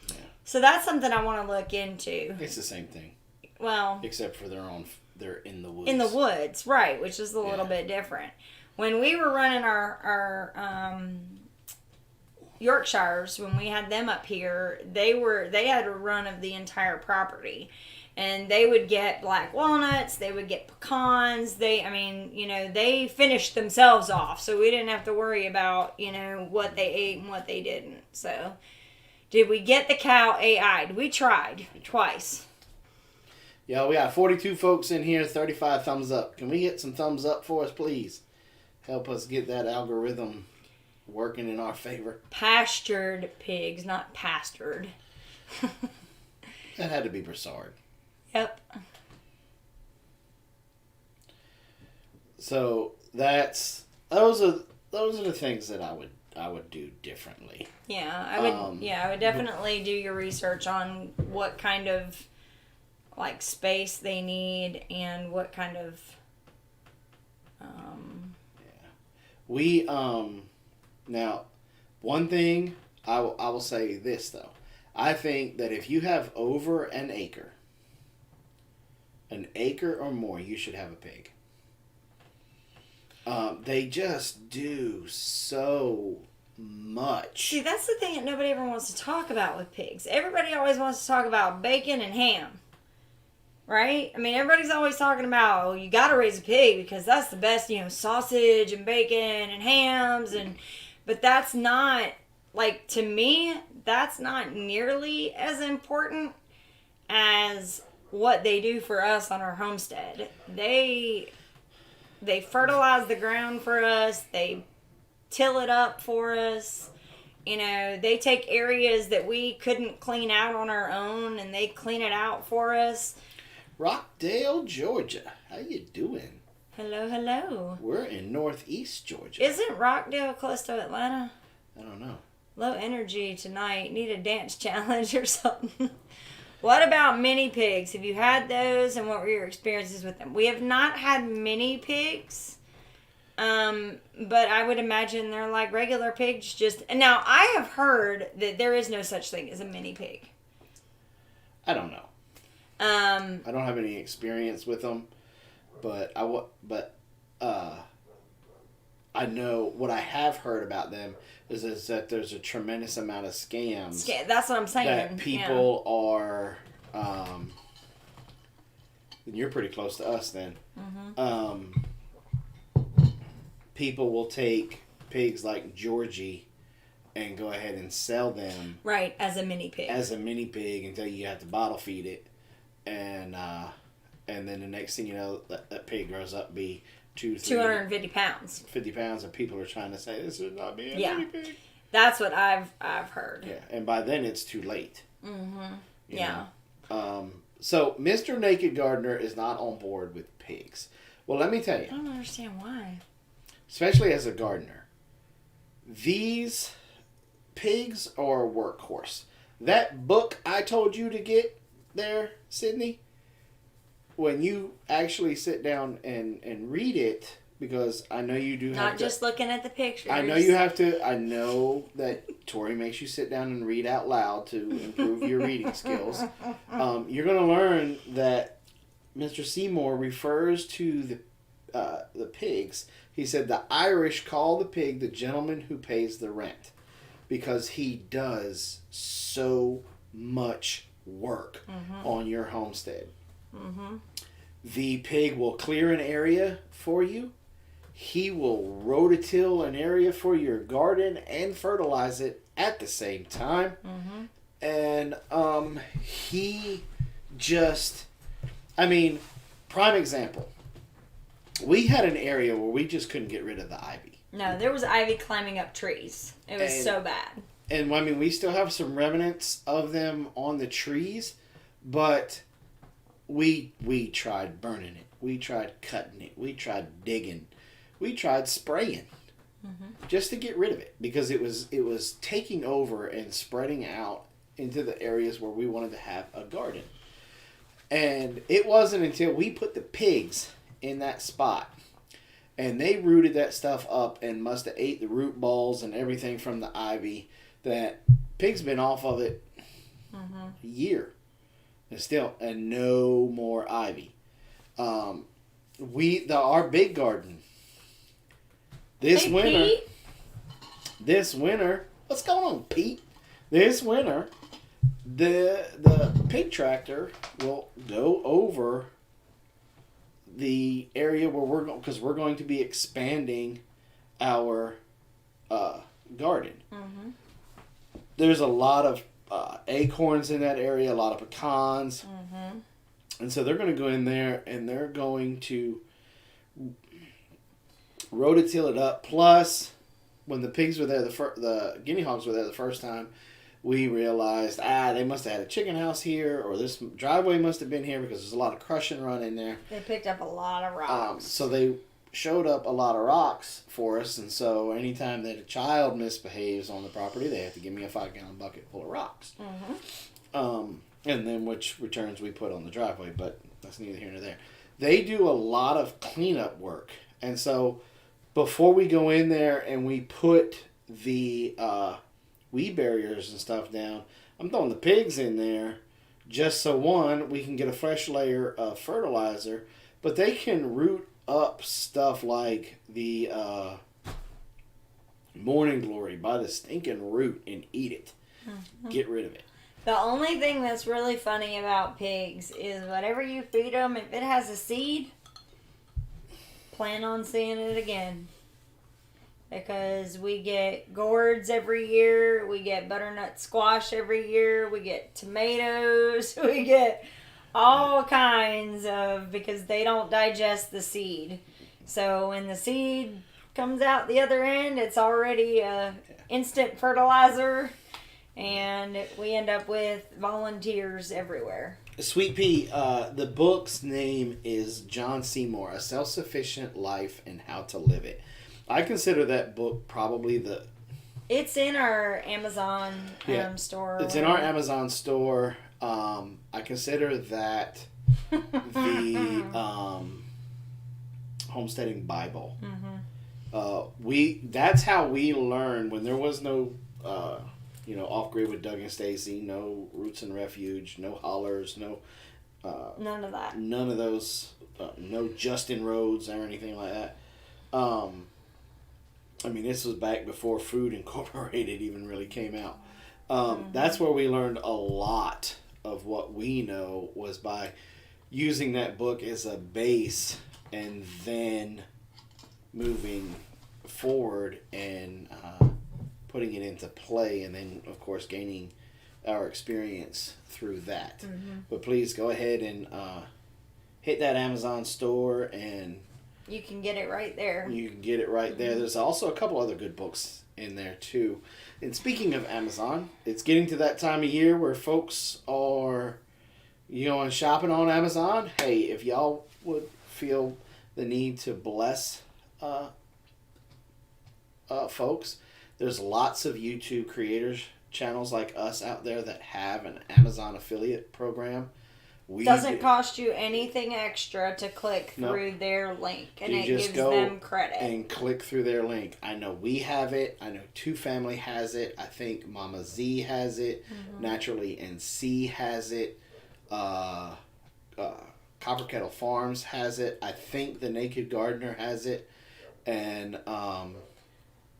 Yeah. So that's something I want to look into. It's the same thing. Well, except for they're in the woods. In the woods, right, which is a little bit different. When we were running our Yorkshires, when we had them up here, they had a run of the entire property. And they would get black walnuts, they would get pecans, they finished themselves off, so we didn't have to worry about, what they ate and what they didn't. So, did we get the cow AI'd? We tried twice. Yeah, we got 42 folks in here, 35 thumbs up. Can we get some thumbs up for us, please? help us get that algorithm working in our favor. Pastured pigs, not pastured. That had to be Broussard. Yep. So those are the things that I would do differently. Yeah, I would definitely do your research on what kind of like space they need and what kind of We now one thing I will say this though. I think that if you have over an acre or more, you should have a pig. They just do so much. See, that's the thing that nobody ever wants to talk about with pigs. Everybody always wants to talk about bacon and ham. Right? I mean, everybody's always talking about, oh, you got to raise a pig because that's the best, sausage and bacon and hams. But that's not, like, to me, that's not nearly as important as what they do for us on our homestead. They fertilize the ground for us. They till it up for us. They take areas that we couldn't clean out on our own and they clean it out for us. Rockdale, Georgia. How you doing? Hello, hello. We're in northeast Georgia. Isn't Rockdale close to Atlanta? I don't know. Low energy tonight. Need a dance challenge or something. What about mini pigs? Have you had those and what were your experiences with them? We have not had mini pigs. But I would imagine they're like regular pigs. Now, I have heard that there is no such thing as a mini pig. I don't know. I don't have any experience with them, but I know what I have heard about them is that there's a tremendous amount of scams. That's what I'm saying. That people are. You're pretty close to us then. Mm-hmm. People will take pigs like Georgie and go ahead and sell them. Right, as a mini pig. Until you have to bottle feed it. And then the next thing you know, that pig grows up to be 250 pounds. 50 pounds, and people are trying to say, this is not being a mini pig. That's what I've heard. Yeah, and by then it's too late. Mm-hmm. Yeah. So Mr. Naked Gardener is not on board with pigs. Well, let me tell you. I don't understand why. Especially as a gardener. These pigs are a workhorse. That book I told you to get there, Sydney, when you actually sit down and read it, because I know you do have Not just looking at the pictures. I know you have to. I know that Tori makes you sit down and read out loud to improve your reading skills. You're going to learn that Mr. Seymour refers to the pigs. He said the Irish call the pig the gentleman who pays the rent, because he does so much work on your homestead. Mm-hmm. The pig will clear an area for you. He will rototill an area for your garden and fertilize it at the same time. Mm-hmm. And he just, prime example. We had an area where we just couldn't get rid of the ivy. No, there was ivy climbing up trees. It was so bad. And we still have some remnants of them on the trees, but we tried burning it. We tried cutting it. We tried digging. We tried spraying just to get rid of it, because it was taking over and spreading out into the areas where we wanted to have a garden. And it wasn't until we put the pigs in that spot and they rooted that stuff up and must have ate the root balls and everything from the ivy, that pigs been off of it a year and no more ivy. Our big garden this winter, what's going on, Pete? This winter, the pig tractor will go over the area where we're going, because we're going to be expanding our garden. Mm-hmm. There's a lot of acorns in that area, a lot of pecans. Mm-hmm. And so they're going to go in there and they're going to rototill it up. Plus, when the pigs were there, the guinea hogs were there the first time, we realized, they must have had a chicken house here, or this driveway must have been here because there's a lot of crush and run in there. They picked up a lot of rocks. So they showed up a lot of rocks for us, and so anytime that a child misbehaves on the property, they have to give me a 5-gallon bucket full of rocks. And then which returns we put on the driveway, but that's neither here nor there. They do a lot of cleanup work, and so before we go in there and we put the weed barriers and stuff down, I'm throwing the pigs in there just so we can get a fresh layer of fertilizer, but they can root up stuff like the morning glory by the stinking root and eat it. Get rid of it. The only thing that's really funny about pigs is whatever you feed them, if it has a seed, plan on seeing it again. Because we get gourds every year, we get butternut squash every year, we get tomatoes, we get all kinds of, because they don't digest the seed. So when the seed comes out the other end, it's already instant fertilizer, and we end up with volunteers everywhere. Sweet Pea, the book's name is John Seymour, A Self-Sufficient Life and How to Live It. I consider that book probably It's in our Amazon store. It's in our Amazon store. I consider that the Homesteading Bible. That's how we learned when there was no off-grid with Doug and Stacy, no Roots and Refuge, no hollers, no none of that. None of those, no Justin Rhodes or anything like that. This was back before Food Incorporated even really came out. That's where we learned a lot of what we know, was by using that book as a base and then moving forward and putting it into play, and then of course gaining our experience through that. But please go ahead and hit that Amazon store, and you can get it right there. You can get it right there. There's also a couple other good books in there too. And speaking of Amazon, it's getting to that time of year where folks are shopping on Amazon. Hey, if y'all would feel the need to bless folks, there's lots of YouTube creators channels like us out there that have an Amazon affiliate program. Doesn't cost you anything extra to click through their link, and it gives them credit. And click through their link. I know we have it. I know Two Family has it. I think Mama Z has it. Naturally NC has it. Copper Kettle Farms has it. I think The Naked Gardener has it. And I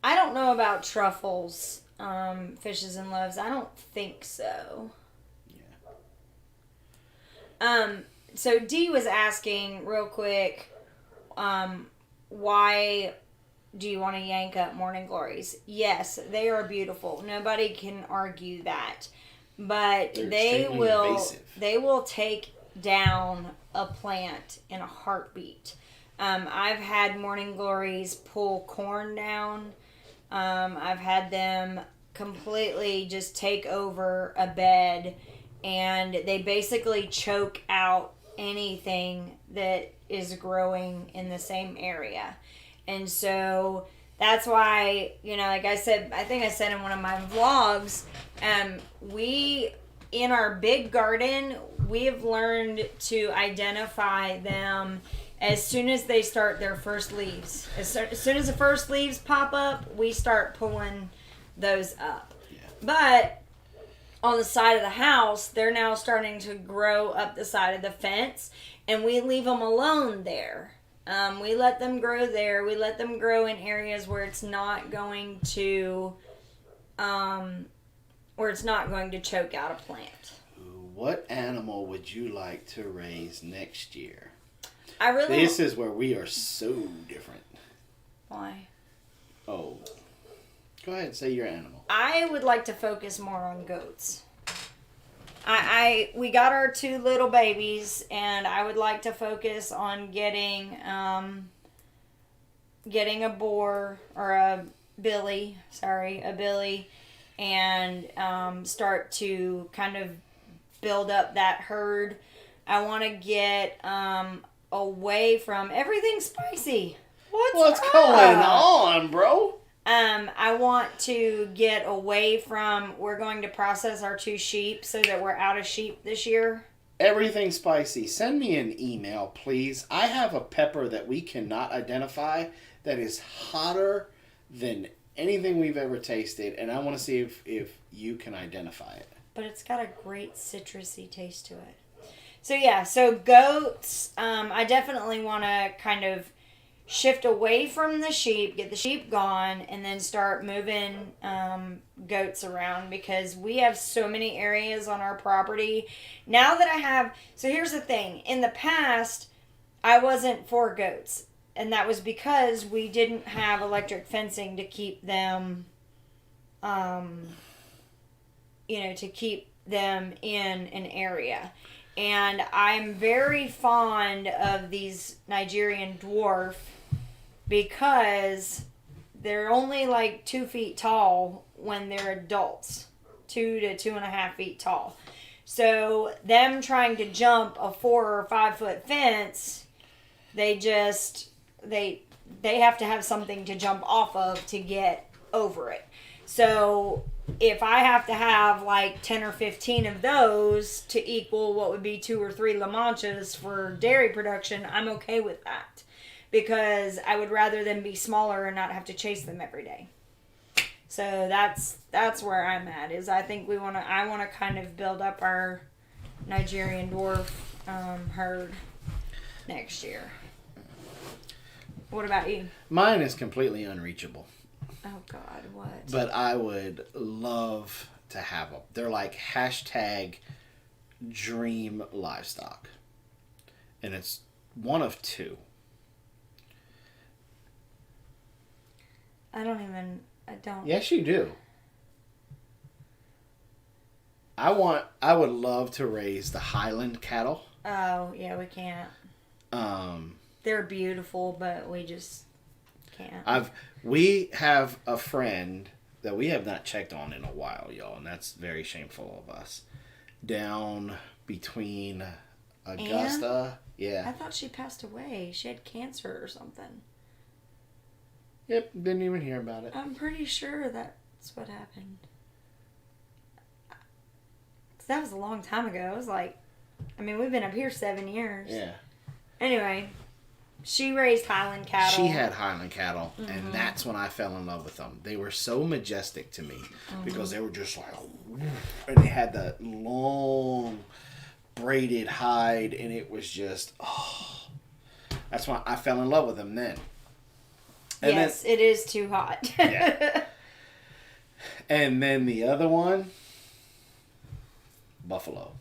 don't know about Truffles, Fishes and Loaves. I don't think so. So Dee was asking real quick, why do you want to yank up Morning Glories? Yes, they are beautiful. Nobody can argue that. But they will take down a plant in a heartbeat. I've had Morning Glories pull corn down. I've had them completely just take over a bed, and they basically choke out anything that is growing in the same area. And so that's why, like I said, I think I said in one of my vlogs, we, in our big garden, we have learned to identify them as soon as they start their first leaves. As soon as the first leaves pop up, we start pulling those up. Yeah. But on the side of the house, they're now starting to grow up the side of the fence, and we leave them alone there. We let them grow there. We let them grow in areas where it's not going to, choke out a plant. What animal would you like to raise next year? This is where we are so different. Why? Oh. Go ahead and say your animal. I would like to focus more on goats. We got our 2 little babies, and I would like to focus on getting getting a boar or a billy, and start to kind of build up that herd. I want to get away from everything spicy. What's going on, bro? I want to get away from, we're going to process our 2 sheep so that we're out of sheep this year. Everything spicy. Send me an email, please. I have a pepper that we cannot identify that is hotter than anything we've ever tasted, and I want to see if you can identify it. But it's got a great citrusy taste to it. So goats, I definitely want to kind of shift away from the sheep, get the sheep gone, and then start moving goats around because we have so many areas on our property. Now that I have... So here's the thing. In the past, I wasn't for goats. And that was because we didn't have electric fencing to keep them, to keep them in an area. And I'm very fond of these Nigerian dwarf because they're only like 2 feet tall when they're adults. 2 to 2.5 feet tall. So them trying to jump a 4 or 5 foot fence, they have to have something to jump off of to get over it. So if I have to have like 10 or 15 of those to equal what would be 2 or 3 La Manchas for dairy production, I'm okay with that. Because I would rather them be smaller and not have to chase them every day. So that's where I'm at. Is I think I want to kind of build up our Nigerian dwarf herd next year. What about you? Mine is completely unreachable. Oh God, what? But I would love to have them. They're like #dream livestock. And it's one of 2. I don't. Yes, you do. I would love to raise the Highland cattle. Oh, yeah, we can't. They're beautiful, but we just can't. We have a friend that we have not checked on in a while, y'all, and that's very shameful of us. Down between Augusta, yeah. I thought she passed away. She had cancer or something. Yep, didn't even hear about it. I'm pretty sure that's what happened. 'Cause that was a long time ago. It was like, we've been up here 7 years. Yeah. Anyway, she raised Highland cattle. She had Highland cattle, and that's when I fell in love with them. They were so majestic to me because they were just like, and they had the long braided hide, and it was just, that's why I fell in love with them then. And yes, it is too hot. Yeah. And then the other one, buffalo.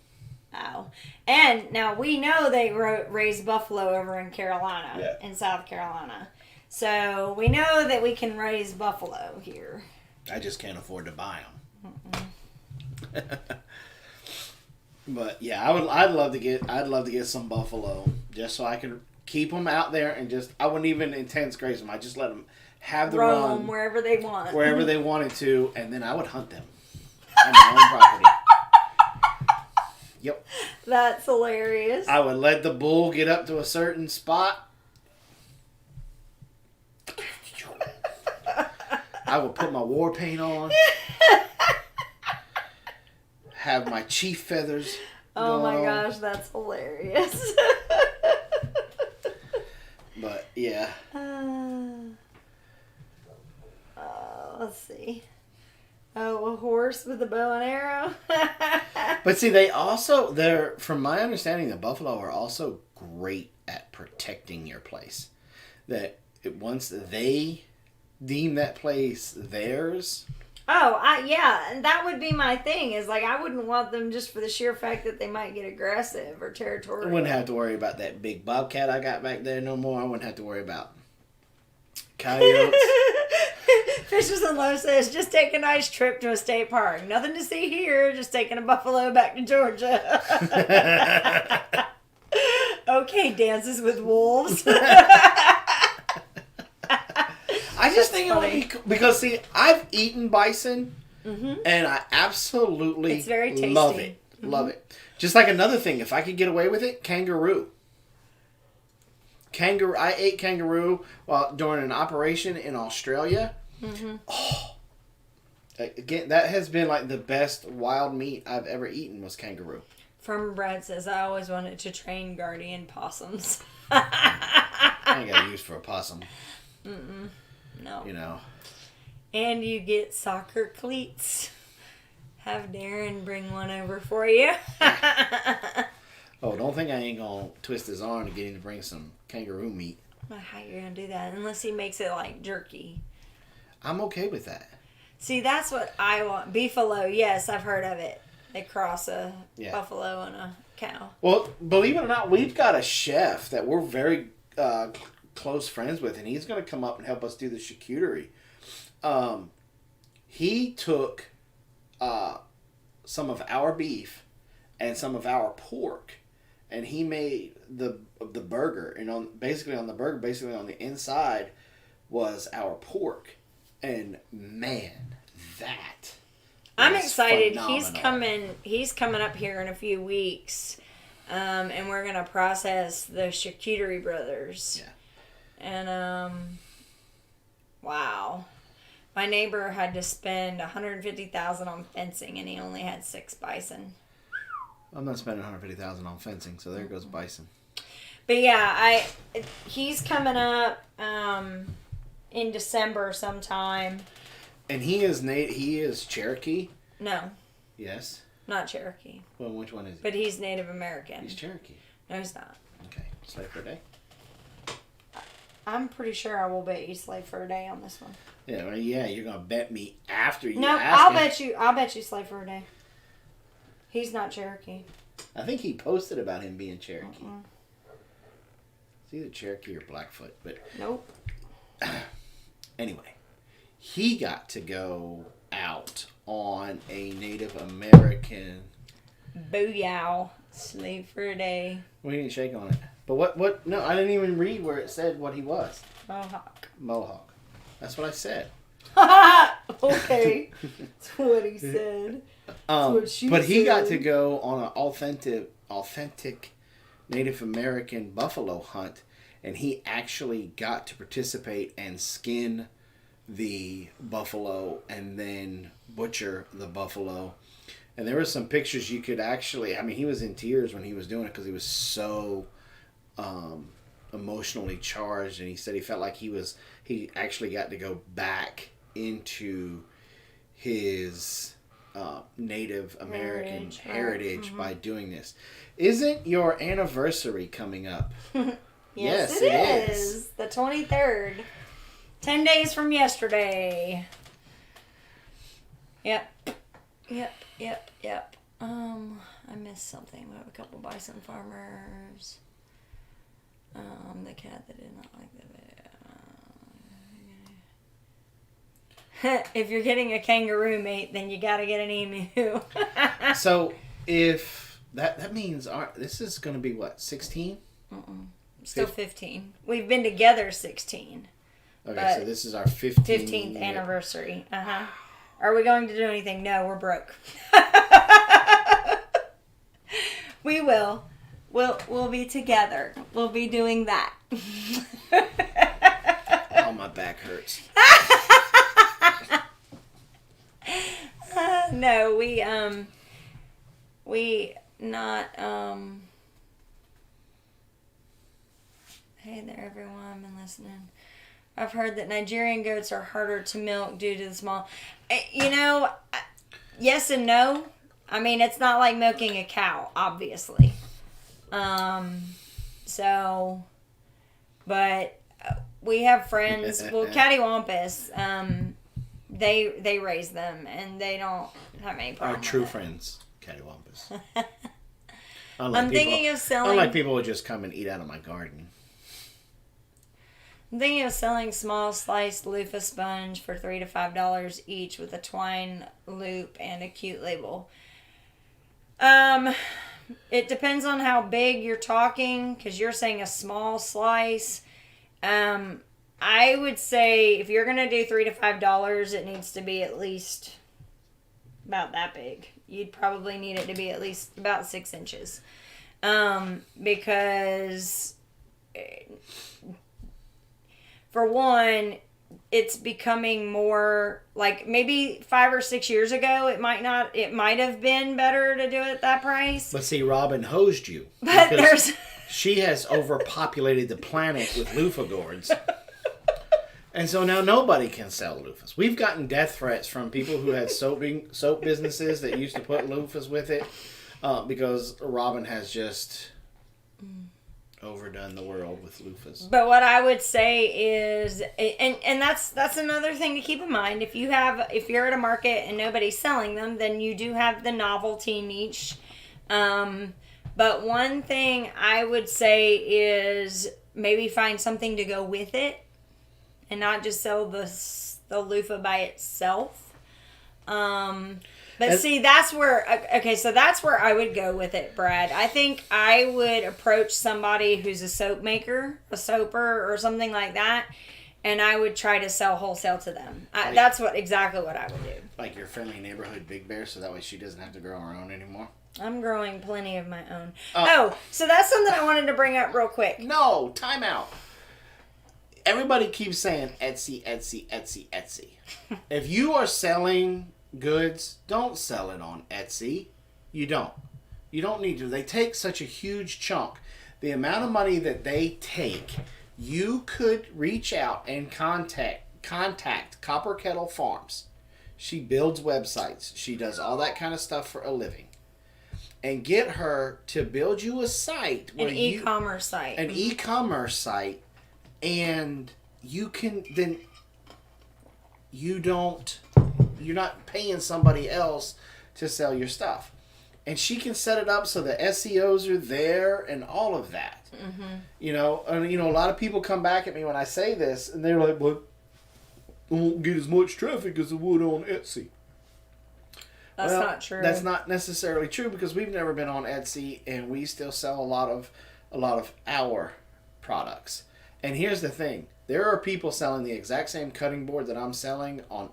Oh. And now we know they raise buffalo over in Carolina, in South Carolina. So we know that we can raise buffalo here. I just can't afford to buy them. But yeah, I'd love to get some buffalo just so I can keep them out there and I wouldn't even intense graze them. I just let them have the run wherever they want. Wherever they wanted to, and then I would hunt them on my own property. Yep. That's hilarious. I would let the bull get up to a certain spot. I would put my war paint on. Have my chief feathers. Oh my gosh, that's hilarious. But yeah. Let's see. Oh, a horse with a bow and arrow. But see, from my understanding, the buffalo are also great at protecting your place. That once they deem that place theirs. Oh, yeah, and that would be my thing. Is like I wouldn't want them just for the sheer fact that they might get aggressive or territorial. I wouldn't have to worry about that big bobcat I got back there no more. I wouldn't have to worry about coyotes. Fishes and Low says, just take a nice trip to a state park. Nothing to see here, just taking a buffalo back to Georgia. Okay, dances with wolves. just think it would be cool. Because, see, I've eaten bison, and I absolutely it's very tasty. love it. Love it. Just like another thing, if I could get away with it, kangaroo. I ate kangaroo during an operation in Australia. Oh, again, that has been like the best wild meat I've ever eaten was kangaroo. Farmer Brad says, I always wanted to train guardian possums. I ain't got use for a possum. No. You know. And you get soccer cleats. Have Darren bring one over for you. Oh, don't think I ain't gonna twist his arm to get him to bring some kangaroo meat. Well, how you gonna do that? Unless he makes it like jerky. I'm okay with that. See, that's what I want. Beefalo, yes, I've heard of it. They cross a buffalo and a cow. Well, believe it or not, we've got a chef that we're very close friends with, and he's going to come up and help us do the charcuterie. He took some of our beef and some of our pork, and he made the burger. And on the inside was our pork. And man, that I'm excited. Phenomenal. He's coming up here in a few weeks, and we're gonna process the charcuterie brothers. Yeah. And wow, my neighbor had to spend $150,000 on fencing, and he only had 6 bison. I'm not spending $150,000 on fencing, so there goes bison. But yeah, he's coming up in December sometime. And he is Cherokee? No. Yes. Not Cherokee. Well, which one is he? But he's Native American. He's Cherokee. No, he's not. Okay. Slave for a day? I'm pretty sure I will bet you slave for a day on this one. Yeah, well, you're going to bet me after you No, ask I'll bet you slave for a day. He's not Cherokee. I think he posted about him being Cherokee. It's either Cherokee or Blackfoot, but... Nope. Anyway, he got to go out on a Native American... Booyah. Slave for a day. We didn't shake on it. But what? No, I didn't even read where it said what he was. Mohawk. That's what I said. Okay. That's what he said. But he got to go on an authentic Native American buffalo hunt, and he actually got to participate and skin the buffalo and then butcher the buffalo. And there were some pictures you could actually... I mean, he was in tears when he was doing it because he was so emotionally charged. And he said he felt like he actually got to go back into his Native American heritage by doing this. Isn't your anniversary coming up? Yes, it is. The 23rd. 10 days from yesterday. Yep. I missed something. We have a couple bison farmers. The cat that did not like the video. If you're getting a kangaroo, mate, then you gotta get an emu. So, if that means this is gonna be what, 16? Still 15. We've been together 16. Okay, so this is our 15th anniversary. Are we going to do anything? No, we're broke. We will. We'll be together. We'll be doing that. Oh, my back hurts. No, we not. Hey there, everyone. I've been listening. I've heard that Nigerian goats are harder to milk due to the small... yes and no. I mean, it's not like milking a cow, obviously. But we have friends... Well, cattywampus, they raise them, and they don't have any problem Our true with it. friends, cattywampus. I'm thinking of selling... Unlike people who just come and eat out of my garden. I'm thinking of selling small sliced loofah sponge for $3 to $5 each with a twine loop and a cute label. It depends on how big you're talking, because you're saying a small slice. I would say if you're gonna do $3 to $5, it needs to be at least about that big. You'd probably need it to be at least about 6 inches, because for one, it's becoming more like maybe 5 or 6 years ago. It might have been better to do it at that price. But see, Robin hosed you. But she has overpopulated the planet with loofah gourds. And so now nobody can sell loofahs. We've gotten death threats from people who had soap businesses that used to put loofahs with it, because Robin has just overdone the world with loofahs. But what I would say is, and that's another thing to keep in mind. If you're at a market and nobody's selling them, then you do have the novelty niche. But one thing I would say is maybe find something to go with it, and not just sell the loofah by itself. But see, that's where I would go with it, Brad. I think I would approach somebody who's a soap maker, a soaper, or something like that, and I would try to sell wholesale to them. That's exactly what I would do. Like your friendly neighborhood Big Bear, so that way she doesn't have to grow her own anymore. I'm growing plenty of my own. So that's something I wanted to bring up real quick. No, time out. Everybody keeps saying Etsy, Etsy, Etsy, Etsy. If you are selling goods, don't sell it on Etsy. You don't. You don't need to. They take such a huge chunk. The amount of money that they take, you could reach out and contact Copper Kettle Farms. She builds websites. She does all that kind of stuff for a living. And get her to build you a site. An e-commerce site. An e-commerce site. And you can then, you're not paying somebody else to sell your stuff. And she can set it up so the SEOs are there and all of that. Mm-hmm. A lot of people come back at me when I say this, and they're like, well, I won't get as much traffic as I would on Etsy. That's not true. That's not necessarily true, because we've never been on Etsy, and we still sell a lot of our products. And here's the thing. There are people selling the exact same cutting board that I'm selling on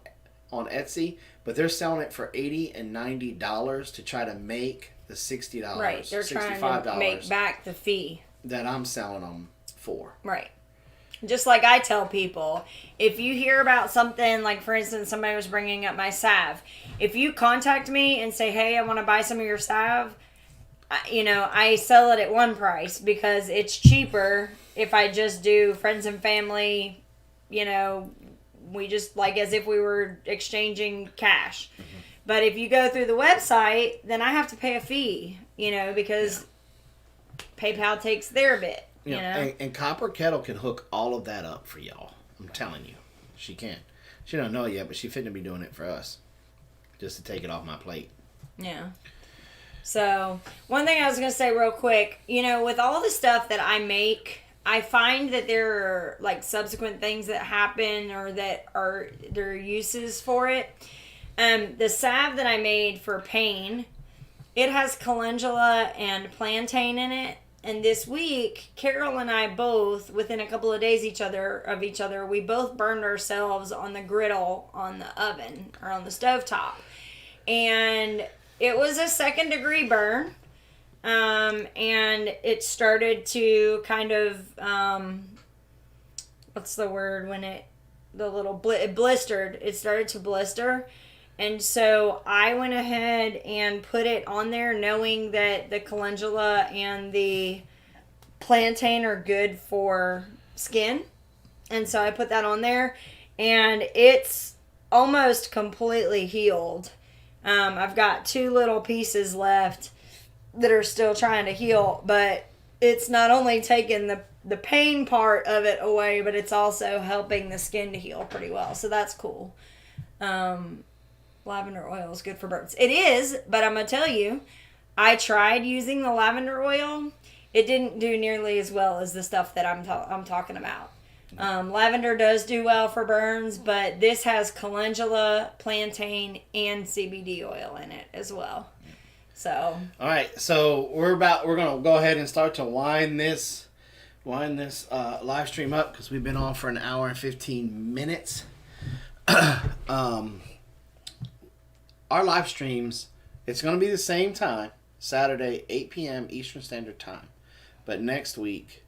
Etsy, but they're selling it for $80 and $90 to try to make the $60, right. They're $65 trying to make back the fee that I'm selling them for. Right. Just like I tell people, if you hear about something, like for instance, somebody was bringing up my salve, if you contact me and say, hey, I want to buy some of your salve, I sell it at one price because it's cheaper if I just do friends and family, we just like as if we were exchanging cash. Mm-hmm. But if you go through the website, then I have to pay a fee, because PayPal takes their bit. And Copper Kettle can hook all of that up for y'all. I'm telling you. She can. She don't know yet, but she fitting to be doing it for us. Just to take it off my plate. Yeah. So, one thing I was going to say real quick, with all the stuff that I make, I find that there are like subsequent things that happen or that are there are uses for it. The salve that I made for pain, it has calendula and plantain in it. And this week, Carol and I both, within a couple of days of each other, we both burned ourselves on the griddle on the oven or on the stovetop. And it was a 2nd-degree burn. And it started to kind of, what's the word when it blistered. It started to blister. And so I went ahead and put it on there knowing that the calendula and the plantain are good for skin. And so I put that on there and it's almost completely healed. I've got 2 little pieces left that are still trying to heal, but it's not only taking the pain part of it away, but it's also helping the skin to heal pretty well. So that's cool. Lavender oil is good for burns. It is, but I'm going to tell you, I tried using the lavender oil. It didn't do nearly as well as the stuff that I'm talking about. Lavender does do well for burns, but this has calendula, plantain, and CBD oil in it as well. So. All right, so we're going to go ahead and start to wind this wind this live stream up because we've been on for an hour and 15 minutes. Our live streams, it's going to be the same time, Saturday, 8 p.m. Eastern Standard Time. But next week,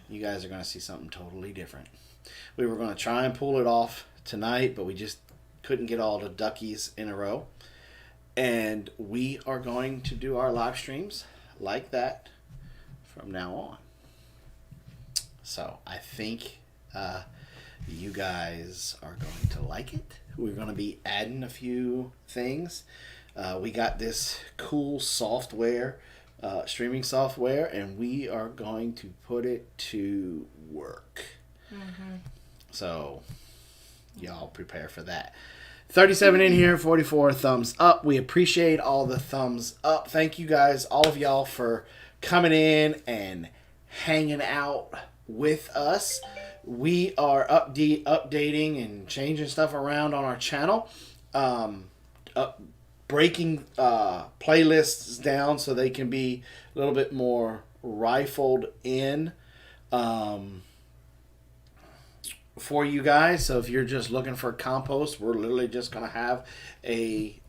you guys are going to see something totally different. We were going to try and pull it off tonight, but we just couldn't get all the duckies in a row. And we are going to do our live streams like that from now on. So I think you guys are going to like it. We're going to be adding a few things. We got this cool software, streaming software, and we are going to put it to work. Mm-hmm. So y'all prepare for that. 37 in here, 44 thumbs up. We appreciate all the thumbs up. Thank you guys, all of y'all, for coming in and hanging out with us. We are updating and changing stuff around on our channel. Breaking playlists down so they can be a little bit more rifled in for you guys. So if you're just looking for compost, we're literally just going to have a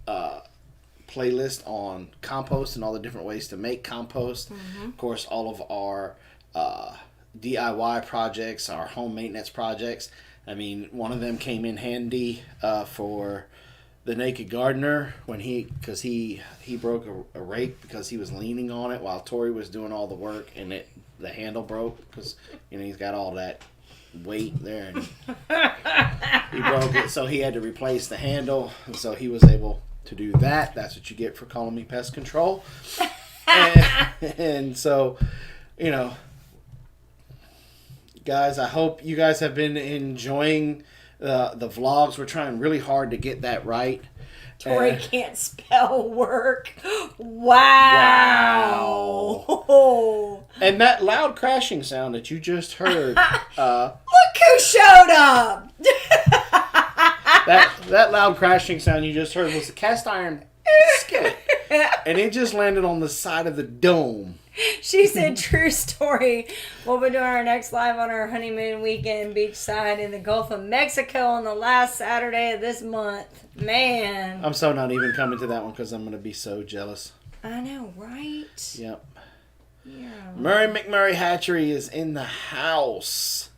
playlist on compost and all the different ways to make compost. Mm-hmm. Of course, all of our DIY projects, our home maintenance projects. I mean, one of them came in handy for the naked gardener when he broke a rake because he was leaning on it while Tori was doing all the work, and the handle broke because he's got all that weight there, and he broke it, so he had to replace the handle, and so he was able to do that. That's what you get for calling me pest control. and so, guys, I hope you guys have been enjoying the vlogs. We're trying really hard to get that right. Tori can't spell work. Wow. And that loud crashing sound that you just heard. Look who showed up. that loud crashing sound you just heard was the cast iron skillet. And it just landed on the side of the dome. She said, true story. We'll be doing our next live on our honeymoon weekend beachside in the Gulf of Mexico on the last Saturday of this month. Man. I'm so not even coming to that one because I'm going to be so jealous. I know, right? Yep. Yeah. McMurray Hatchery is in the house.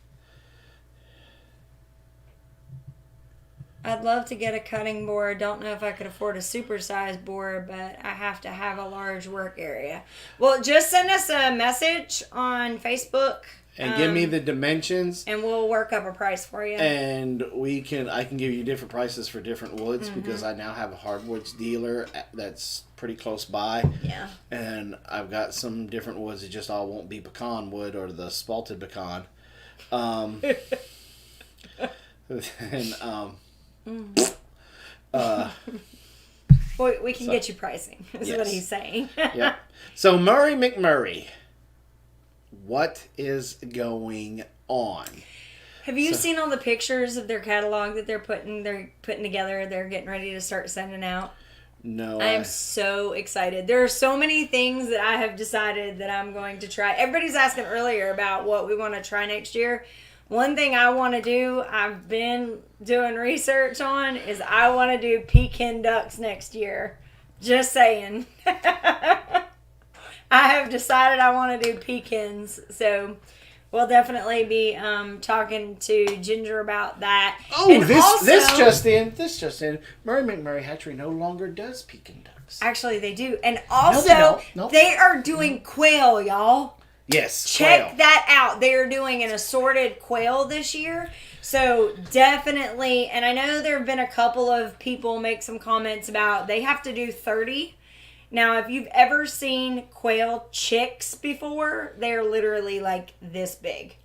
I'd love to get a cutting board. Don't know if I could afford a supersized board, but I have to have a large work area. Well, just send us a message on Facebook. And give me the dimensions. And we'll work up a price for you. And I can give you different prices for different woods because I now have a hardwoods dealer that's pretty close by. Yeah. And I've got some different woods that just all won't be pecan wood or the spalted pecan. We can get you pricing, is what he's saying. Yeah. So McMurray, what is going on? Have you seen all the pictures of their catalog that they're putting together? They're getting ready to start sending out. No. I am so excited. There are so many things that I have decided that I'm going to try. Everybody's asking earlier about what we want to try next year. One thing I want to do, I've been doing research on, is I want to do pekin ducks next year. Just saying. I have decided I want to do pecans. So we'll definitely be talking to Ginger about that. Oh, and this just in. McMurray Hatchery no longer does pekin ducks. Actually, they do. And also, they are doing quail, y'all. Yes, check that out. They are doing an assorted quail this year. So definitely, and I know there have been a couple of people make some comments about they have to do 30. Now, if you've ever seen quail chicks before, they're literally like this big.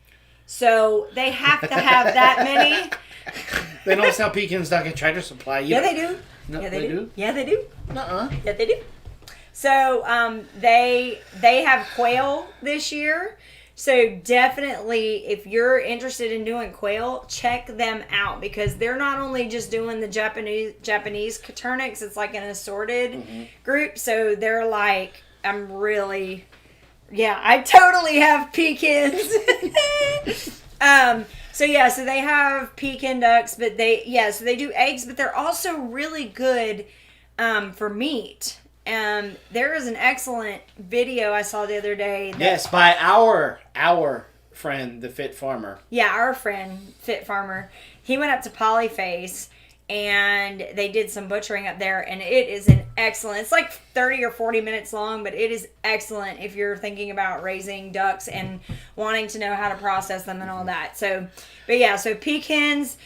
So they have to have that many. They don't sell pecans duck at Tractor Supply. Yeah, they do. No, yeah, they do. Yeah, they do. Uh-uh. Yeah, they do. So they have quail this year. So definitely, if you're interested in doing quail, check them out because they're not only just doing the Japanese Caturnix, it's like an assorted group. So they're like, I'm really Yeah, I totally have pecans. So they have pecan ducks, but so they do eggs, but they're also really good for meat. There is an excellent video I saw the other day. Yes, by our friend, the Fit Farmer. Yeah, our friend, Fit Farmer. He went up to Polyface, and they did some butchering up there, and it is an excellent. It's like 30 or 40 minutes long, but it is excellent if you're thinking about raising ducks and wanting to know how to process them and all that. So pecans,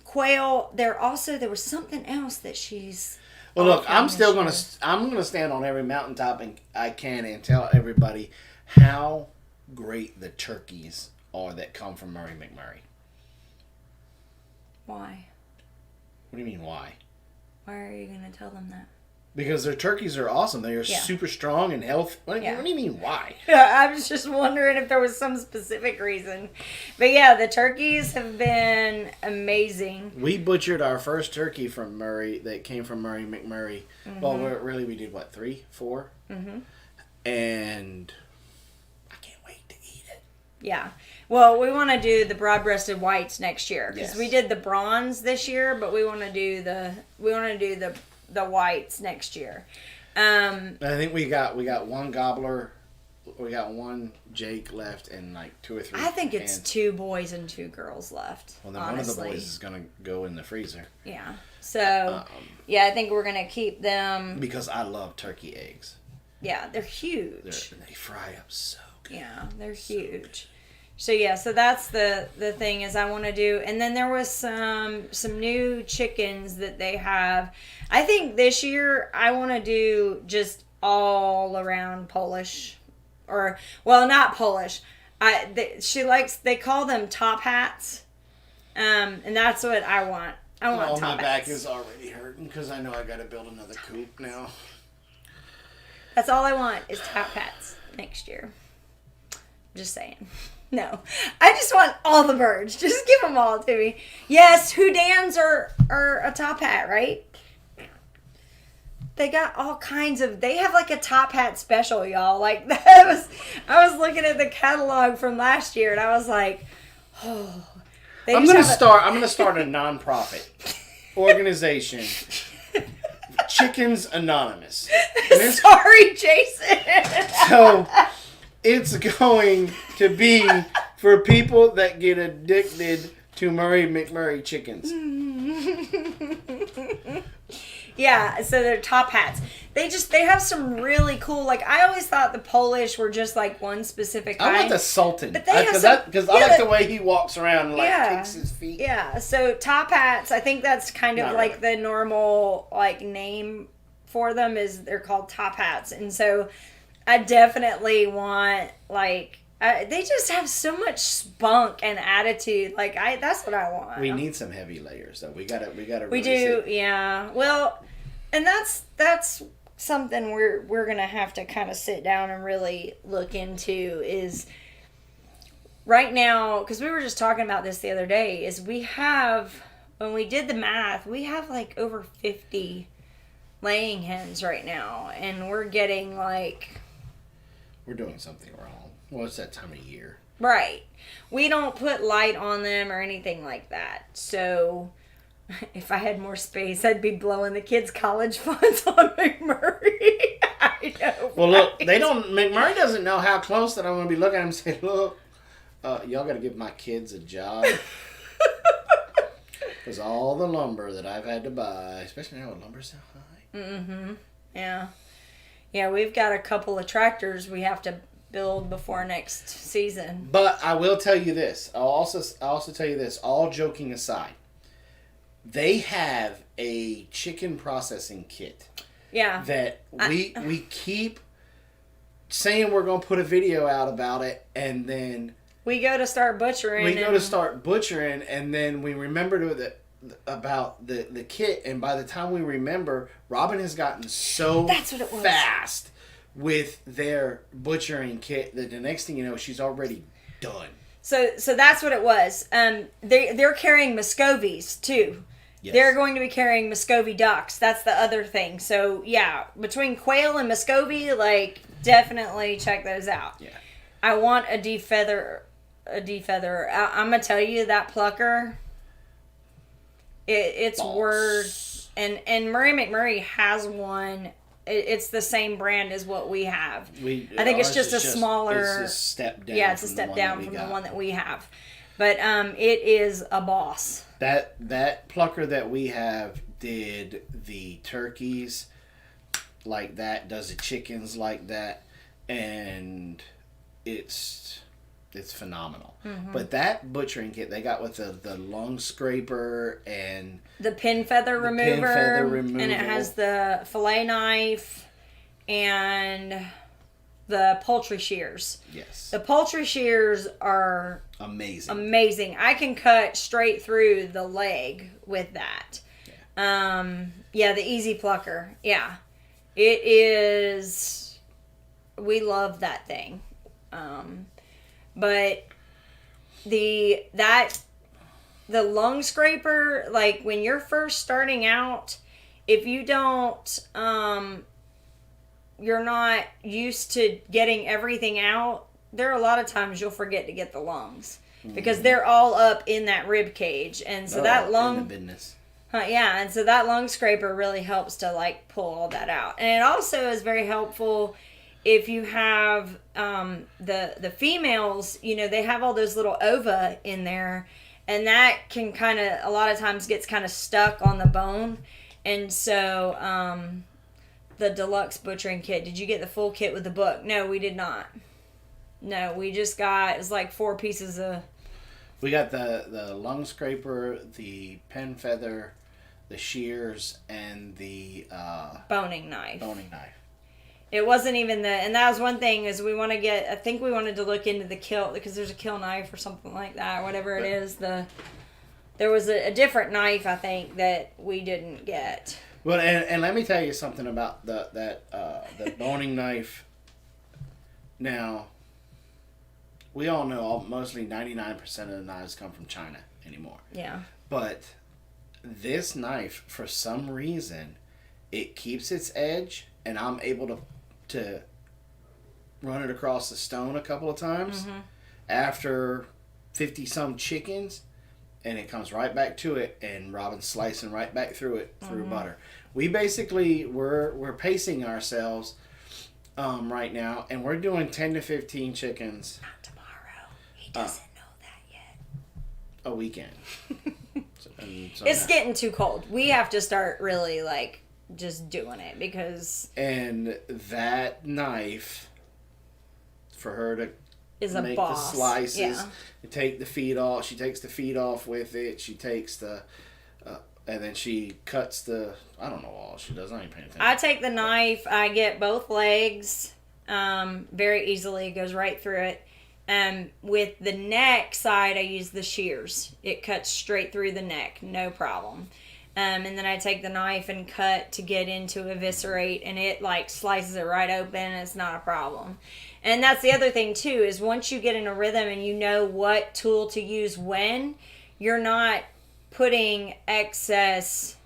quail. There was something else that she's. Well, look, I'm gonna stand on every mountaintop I can and tell everybody how great the turkeys are that come from Murray McMurray. Why? What do you mean, why? Why are you going to tell them that? Because their turkeys are awesome. They are super strong and healthy. What do you mean, why? I was just wondering if there was some specific reason. But yeah, the turkeys have been amazing. We butchered our first turkey from Murray that came from Murray McMurray. Mm-hmm. Well, we did, 3, 4? Mm-hmm. And I can't wait to eat it. Yeah. Well, we want to do the broad-breasted whites next year because yes. we did the bronze this year, but we want to do the whites next year. I think we got one gobbler, we got one Jake left, and like 2 or 3. I think it's 2 boys and 2 girls left. Well, then honestly. One of the boys is gonna go in the freezer. Yeah. So I think we're gonna keep them because I love turkey eggs. Yeah, they're huge. They fry up so good. Yeah, they're huge. So that's the thing is I want to do, and then there was some new chickens that they have. I think this year I want to do just all around Polish, or well, not Polish. They call them top hats, and that's what I want. I want top hats. My back is already hurting because I know I got to build another coop now. That's all I want is top hats next year. Just saying. No, I just want all the birds. Just give them all to me. Yes, Houdans are a top hat, right? They got all kinds of. They have like a top hat special, y'all. Like I was looking at the catalog from last year, and I was like, oh. I'm gonna start a nonprofit organization. Chickens Anonymous. Sorry, Jason. So. It's going to be for people that get addicted to Murray McMurray chickens. Yeah, so they're top hats. They have some really cool. Like I always thought the Polish were just like one specific kind. I want the Sultan because I like the way he walks around and kicks his feet. Yeah, so top hats. I think that's kind of like the normal like name for them is they're called top hats, and so. I definitely want, they just have so much spunk and attitude. That's what I want. We need some heavy layers, though. We gotta. We do, yeah. Well, and that's something we're gonna have to kind of sit down and really look into is right now, because we were just talking about this the other day, is when we did the math, we have over 50 laying hens right now, and we're getting we're doing something wrong. Well, it's that time of year. Right. We don't put light on them or anything like that. So, if I had more space, I'd be blowing the kids' college funds on McMurray. I know. Well, look, McMurray doesn't know how close that I'm going to be looking at him and say, look, y'all got to give my kids a job. Because all the lumber that I've had to buy, especially now with lumber so high. Mm-hmm. Yeah. Yeah, we've got a couple of tractors we have to build before next season. But I will tell you this. I'll also tell you this. All joking aside, they have a chicken processing kit. Yeah. That we keep saying we're going to put a video out about it, and then we go to start butchering. And then we remember about the kit, and by the time we remember, Robin has gotten so fast with their butchering kit that the next thing you know, she's already done. So that's what it was. They're carrying Muscovies too. Yes. They're going to be carrying Muscovy ducks. That's the other thing. So yeah, between quail and Muscovy, definitely check those out. Yeah. I want a defeather. I'm gonna tell you that plucker. It's Boss. worth, and Murray McMurray has one. It's the same brand as what we have. I think it's just a smaller. It's a step down. Yeah, it's a step down from the one that we have, but it is a boss. That plucker that we have did the turkeys like that, does the chickens like that, and it's phenomenal. Mm-hmm. But that butchering kit they got with the lung scraper and the pin feather remover, and it has the fillet knife and the poultry shears. Yes. The poultry shears are amazing. I can cut straight through the leg with that. Yeah. The easy plucker. Yeah. It is, we love that thing. But the lung scraper, like when you're first starting out, if you don't, you're not used to getting everything out, there are a lot of times you'll forget to get the lungs because they're all up in that rib cage. And so that lung, in the business. And so that lung scraper really helps to like pull all that out. And it also is very helpful if you have the females, they have all those little ova in there, and that can kind of, a lot of times gets kind of stuck on the bone. And so the deluxe butchering kit, did you get the full kit with the book? No, we did not. No, we just got, it was like 4 pieces of... We got the lung scraper, the pen feather, the shears, and the... boning knife. It wasn't even and that was one thing is I think we wanted to look into the kill, because there's a kill knife or something like that, or whatever it is. There was a different knife, I think, that we didn't get. Well, and let me tell you something about the boning knife. Now, we all know mostly 99% of the knives come from China anymore. Yeah. But this knife, for some reason, it keeps its edge, and I'm able to run it across the stone a couple of times after 50-some chickens, and it comes right back to it, and Robin's slicing right back through it through butter. We basically we're pacing ourselves right now, and we're doing 10 to 15 chickens. Not tomorrow. He doesn't know that yet. A weekend. It's getting too cold. We have to start really just doing it, because... And that knife, for her to make the slices, and take the feet off, she takes the feet off with it, she takes the... and then she cuts the... I don't know all she does, I ain't paying attention. I take the knife, I get both legs very easily, it goes right through it. With the neck side, I use the shears. It cuts straight through the neck, no problem. And then I take the knife and cut to get into eviscerate, and it slices it right open. It's not a problem. And that's the other thing too, is once you get in a rhythm and you know what tool to use when, you're not putting excess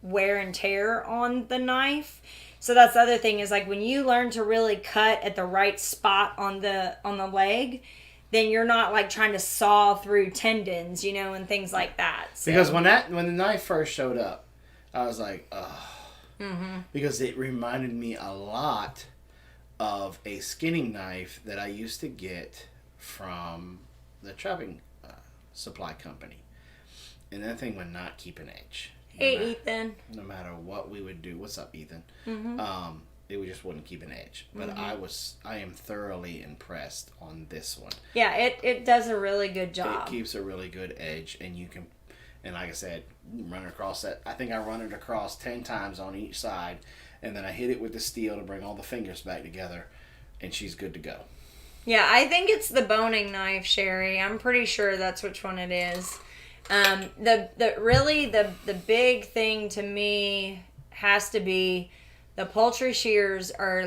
wear and tear on the knife. So that's the other thing, is when you learn to really cut at the right spot on the leg, then you're not trying to saw through tendons, and things like that. So. Because when the knife first showed up, I was like, oh. Because it reminded me a lot of a skinning knife that I used to get from the trapping supply company. And that thing would not keep an edge. Hey, Ethan. No matter what we would do. What's up, Ethan? It just wouldn't keep an edge. But I am thoroughly impressed on this one. Yeah, it does a really good job. It keeps a really good edge, and you can, and like I said, run it across that. I think I run it across 10 times on each side, and then I hit it with the steel to bring all the fingers back together, and she's good to go. Yeah, I think it's the boning knife, Sherry. I'm pretty sure that's which one it is. The big thing to me has to be the poultry shears are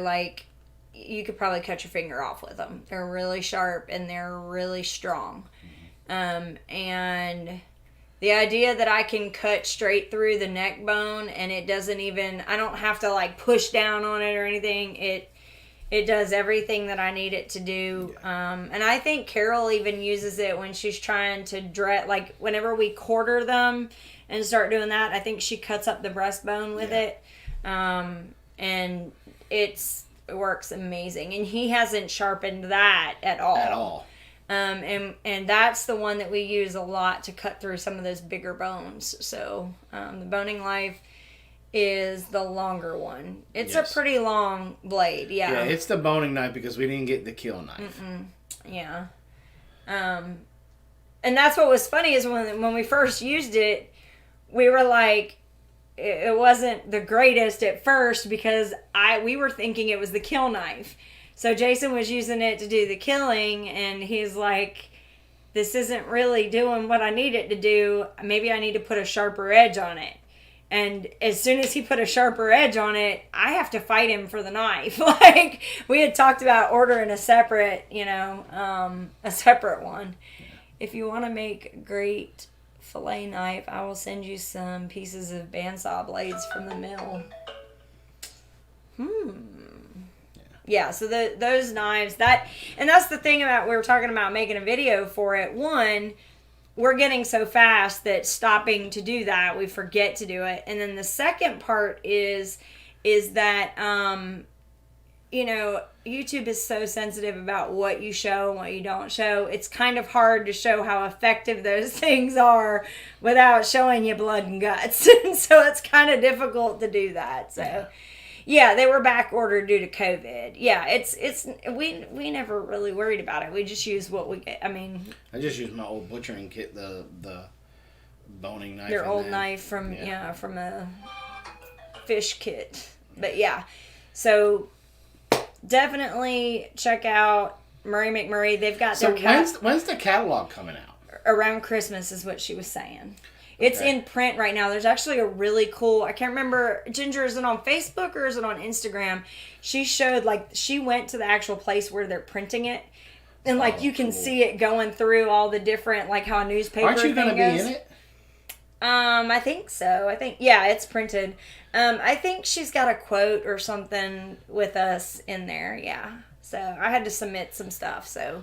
you could probably cut your finger off with them. They're really sharp and they're really strong. And the idea that I can cut straight through the neck bone and it doesn't even, I don't have to push down on it or anything. It does everything that I need it to do. And I think Carol even uses it when she's trying to dress, like whenever we quarter them and start doing that, I think she cuts up the breastbone with it. And it works amazing. And he hasn't sharpened that at all. And that's the one that we use a lot to cut through some of those bigger bones. So the boning knife is the longer one. It's a pretty long blade. Yeah, it's the boning knife because we didn't get the kill knife. Yeah. And that's what was funny is when we first used it, we were like, it wasn't the greatest at first because we were thinking it was the kill knife. So Jason was using it to do the killing, and he's like, this isn't really doing what I need it to do. Maybe I need to put a sharper edge on it. And as soon as he put a sharper edge on it, I have to fight him for the knife. Like, we had talked about ordering a separate, a separate one. If you want to make a great fillet knife, I will send you some pieces of bandsaw blades from the mill. Yeah, so those knives, and that's the thing about, we were talking about making a video for it. One, we're getting so fast that stopping to do that, we forget to do it. And then the second part is that, YouTube is so sensitive about what you show and what you don't show. It's kind of hard to show how effective those things are without showing you blood and guts. And so it's kind of difficult to do that. So, yeah, they were back ordered due to COVID. Yeah, we never really worried about it. We just use what we get. I mean, I just used my old butchering kit, the boning knife. Your old knife from from a fish kit. But yeah, so definitely check out McMurray. They've got their when's the catalog coming out? Around Christmas is what she was saying. It's in print right now. There's actually a really cool, I can't remember, Ginger, is it on Facebook or is it on Instagram? She showed, she went to the actual place where they're printing it. And, you can see it going through all the different, how a newspaper Aren't you going to be in it? I think so. It's printed. I think she's got a quote or something with us in there, So, I had to submit some stuff, so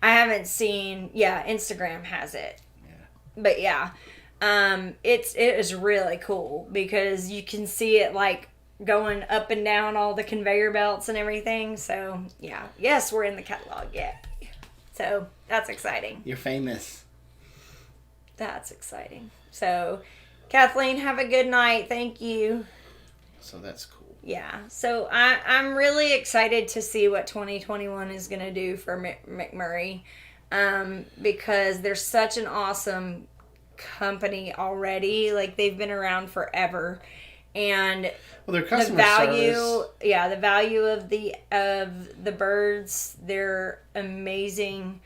I haven't seen, Instagram has it. Yeah. But, it is really cool because you can see it going up and down all the conveyor belts and everything. So yes, we're in the catalog yet. So that's exciting. You're famous. That's exciting. So Kathleen, have a good night. Thank you. So that's cool. Yeah. So I'm really excited to see what 2021 is going to do for McMurray, because they're such an awesome company already. They've been around forever, and their customer service. The value of the birds, they're amazing.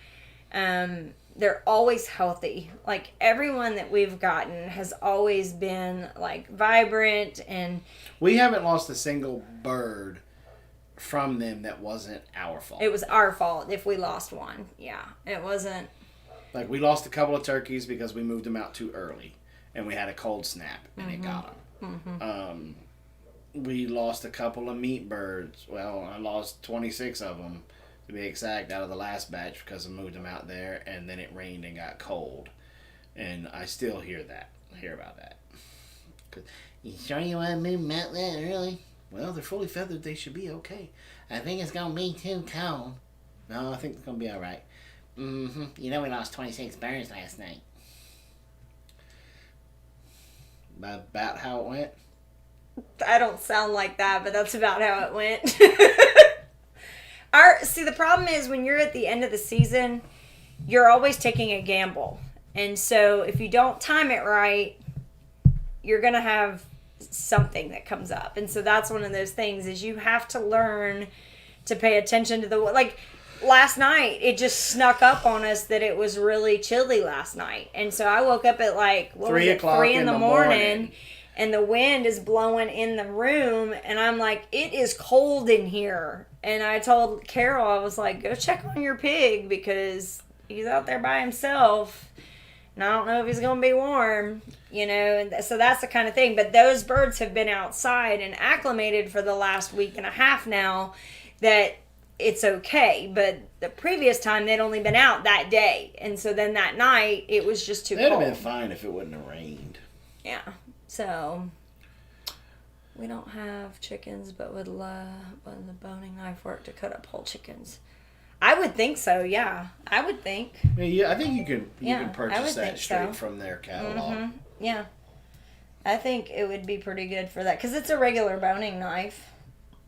They're always healthy. Everyone that we've gotten has always been vibrant, and we haven't lost a single bird from them that wasn't our fault. It was our fault if we lost one. Yeah, it wasn't. We lost a couple of turkeys because we moved them out too early, and we had a cold snap, and it got them. We lost a couple of meat birds. Well, I lost 26 of them, to be exact, out of the last batch because I moved them out there, and then it rained and got cold. And I still hear about that. You sure you want to move them out that early? Well, they're fully feathered. They should be okay. I think it's going to be too cold. No, I think it's going to be all right. We lost 26 birds last night. About how it went? I don't sound like that, but that's about how it went. The problem is when you're at the end of the season, you're always taking a gamble. And so if you don't time it right, you're going to have something that comes up. And so that's one of those things is you have to learn to pay attention to last night, it just snuck up on us that it was really chilly last night. And so I woke up at 3 o'clock 3 in the morning, and the wind is blowing in the room, and I'm like, it is cold in here. And I told Carol, I was like, go check on your pig because he's out there by himself, and I don't know if he's going to be warm, and so that's the kind of thing. But those birds have been outside and acclimated for the last week and a half now, that it's okay. But the previous time, they'd only been out that day. And so then that night, it was just too cold. It'd have been fine if it wouldn't have rained. Yeah. So, we don't have chickens, but would love the boning knife work to cut up whole chickens. I would think so, yeah. I would think. Yeah, I think you can purchase that straight from their catalog. Mm-hmm. Yeah. I think it would be pretty good for that. Because it's a regular boning knife.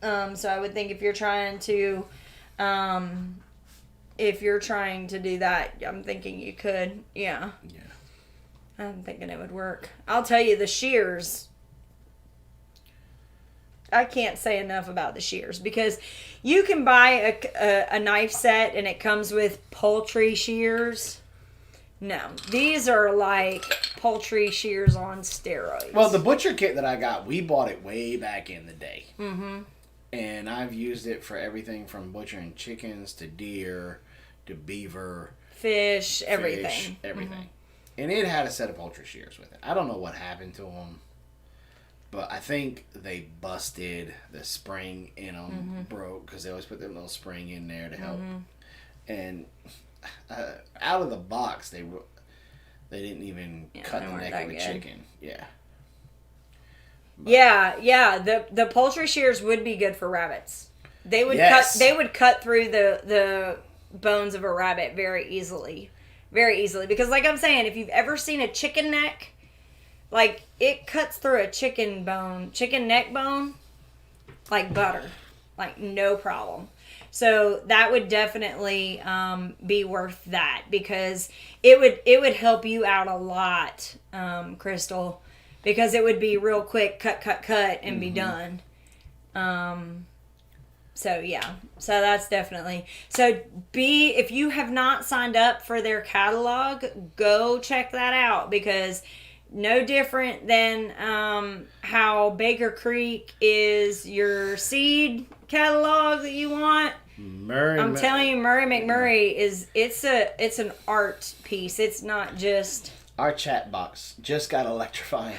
So I would think if you're trying to do that, I'm thinking you could. Yeah. Yeah. I'm thinking it would work. I'll tell you, the shears, I can't say enough about the shears, because you can buy a knife set and it comes with poultry shears. No, these are like poultry shears on steroids. Well, the butcher kit that I got, we bought it way back in the day. Mm-hmm. And I've used it for everything from butchering chickens to deer to beaver. Fish, everything. Everything. Mm-hmm. And it had a set of poultry shears with it. I don't know what happened to them, but I think they busted. The spring in them broke, because they always put their little spring in there to help. And out of the box, they didn't even cut the neck of a chicken. Yeah. But, yeah. The poultry shears would be good for rabbits. They would cut through the bones of a rabbit very easily. Very easily. Because like I'm saying, if you've ever seen a chicken neck, like it cuts through a chicken neck bone like butter. Like no problem. So that would definitely be worth that, because it would help you out a lot, Crystal, because it would be real quick, cut, and be done. So yeah, so that's definitely, if you have not signed up for their catalog, go check that out, because no different than how Baker Creek is your seed catalog that you want. I'm telling you, Murray McMurray it's an art piece. It's not just... Our chat box just got electrifying.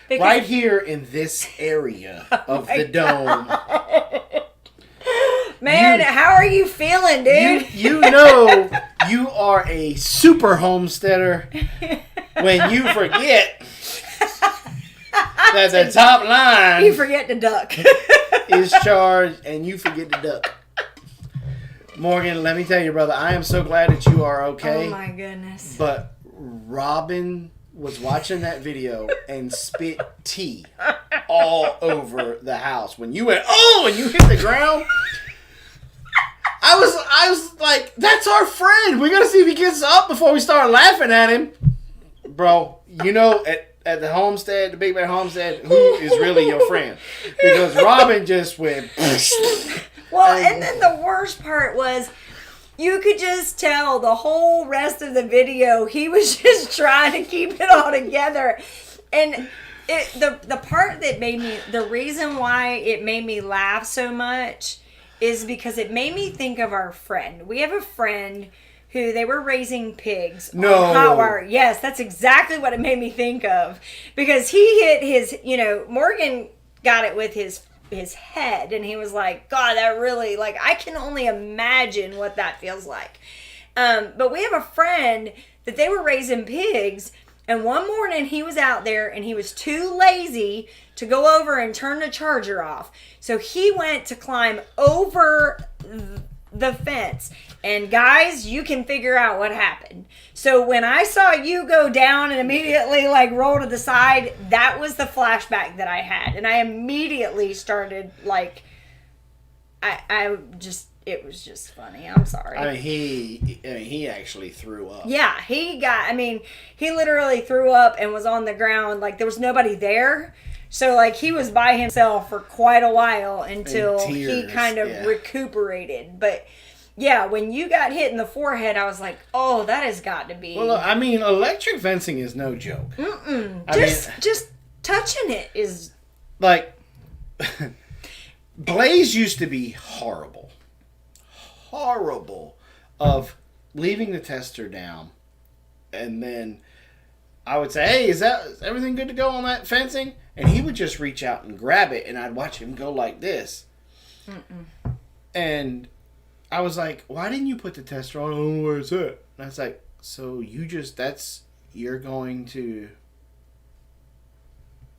Right here in this area of the dome. Man, how are you feeling, dude? You know you are a super homesteader when you forget that the top line... You forget to duck. is charged, and you forget to duck. Morgan, let me tell you, brother, I am so glad that you are okay. Oh my goodness. But Robin was watching that video and spit tea all over the house. When you went, oh, and you hit the ground, I was like, that's our friend. We gotta see if he gets up before we start laughing at him. Bro, you know, at the homestead, the Big Bear Homestead, who is really your friend? Because Robin just went... Well, and then the worst part was, you could just tell the whole rest of the video, he was just trying to keep it all together. And the part that made me... The reason why it made me laugh so much is because it made me think of our friend. We have a friend... who they were raising pigs on hot wire. Yes, that's exactly what it made me think of. Because he hit his, Morgan got it with his head, and he was like, God, that really, like, I can only imagine what that feels like. But we have a friend that they were raising pigs, and one morning he was out there, and he was too lazy to go over and turn the charger off. So he went to climb over the fence. And guys, you can figure out what happened. So when I saw you go down and immediately like roll to the side, that was the flashback that I had. And I immediately started like, it was just funny. I'm sorry. I mean, he actually threw up. Yeah, he literally threw up and was on the ground. Like there was nobody there. So like he was by himself for quite a while until he kind of recuperated. But yeah, when you got hit in the forehead, I was like, oh, that has got to be... Well, I mean, electric fencing is no joke. Just touching it is... Like, Blaze used to be horrible. Horrible of leaving the tester down. And then I would say, hey, is everything good to go on that fencing? And he would just reach out and grab it, and I'd watch him go like this. And I was like, why didn't you put the tester on? I don't know where it's at. And I was like, so you're going to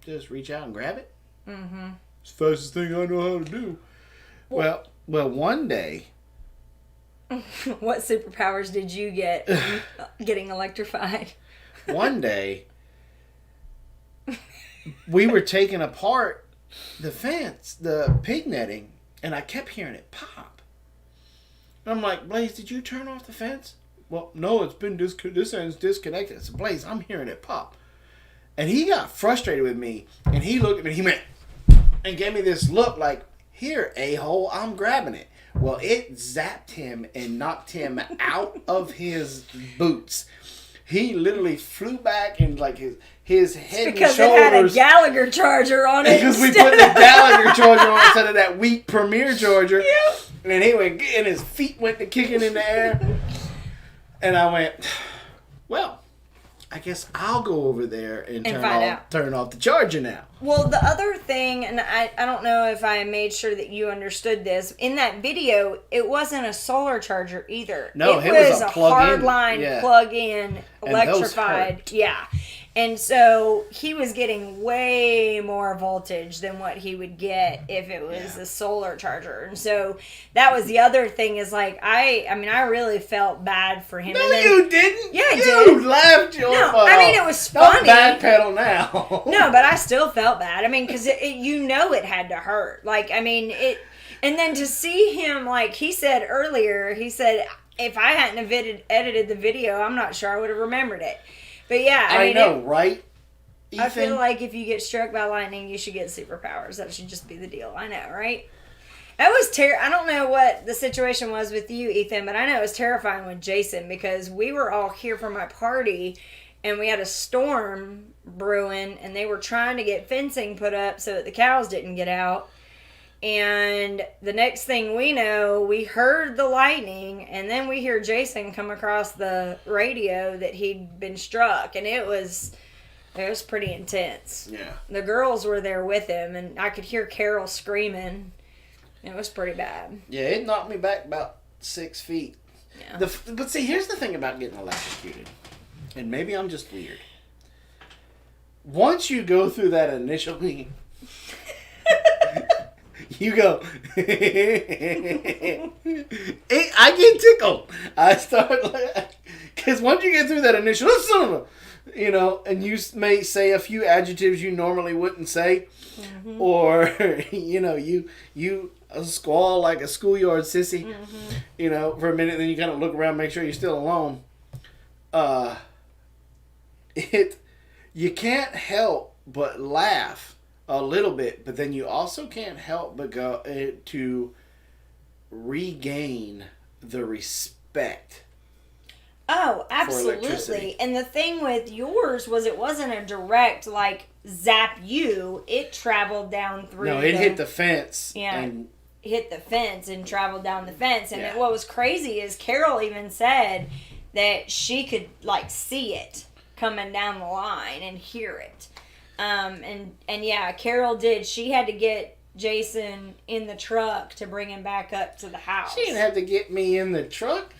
just reach out and grab it? Mm-hmm. It's the fastest thing I know how to do. Well, one day. What superpowers did you get getting electrified? One day, we were taking apart the fence, the pig netting, and I kept hearing it pop. And I'm like, Blaze, did you turn off the fence? Well, no, it's been this end's disconnected. I said, Blaze, I'm hearing it pop. And he got frustrated with me, and he looked at me, he went, and gave me this look like, here, a-hole, I'm grabbing it. Well, it zapped him and knocked him out of his boots. He literally flew back and like his head and shoulders. Because it had a Gallagher charger on it. Because we put the Gallagher charger on instead of that weak Premier charger. Yep. And he went, and his feet went to kicking in the air. And I went, well, I guess I'll go over there and turn off the charger now. Well, the other thing, and I don't know if I made sure that you understood this, in that video, it wasn't a solar charger either. No, it was a hardline plug-in, electrified. Yeah. And so he was getting way more voltage than what he would get if it was a solar charger. And so that was the other thing is like, I really felt bad for him. No, you didn't. Yeah, I did. You laughed your I mean, it was funny. Don't backpedal now. No, but I still felt bad. I mean, because it had to hurt. Like, I mean, and then to see him, like he said earlier, he said, if I hadn't have edited the video, I'm not sure I would have remembered it. But yeah, I mean, know, right? Ethan? I feel like if you get struck by lightning, you should get superpowers. That should just be the deal. I know, right? That was I don't know what the situation was with you, Ethan, but I know it was terrifying with Jason because we were all here for my party, and we had a storm brewing, and they were trying to get fencing put up so that the cows didn't get out. And the next thing we know, we heard the lightning, and then we hear Jason come across the radio that he'd been struck, and it was pretty intense. Yeah. The girls were there with him, and I could hear Carol screaming. It was pretty bad. Yeah, it knocked me back about 6 feet. Yeah. But see, here's the thing about getting electrocuted, and maybe I'm just weird. Once you go through that initial you go, I get tickled. I start because once you get through that initial, and you may say a few adjectives you normally wouldn't say, or you squall like a schoolyard sissy, for a minute, then you kind of look around, make sure you're still alone. You can't help but laugh a little bit, but then you also can't help but go to regain the respect. Oh, absolutely. And the thing with yours was it wasn't a direct, like, zap you. It traveled down through. No, it hit the fence. Yeah, and hit the fence and traveled down the fence. And what was crazy is Carol even said that she could, like, see it coming down the line and hear it. And yeah, Carol did. She had to get Jason in the truck to bring him back up to the house. She didn't have to get me in the truck.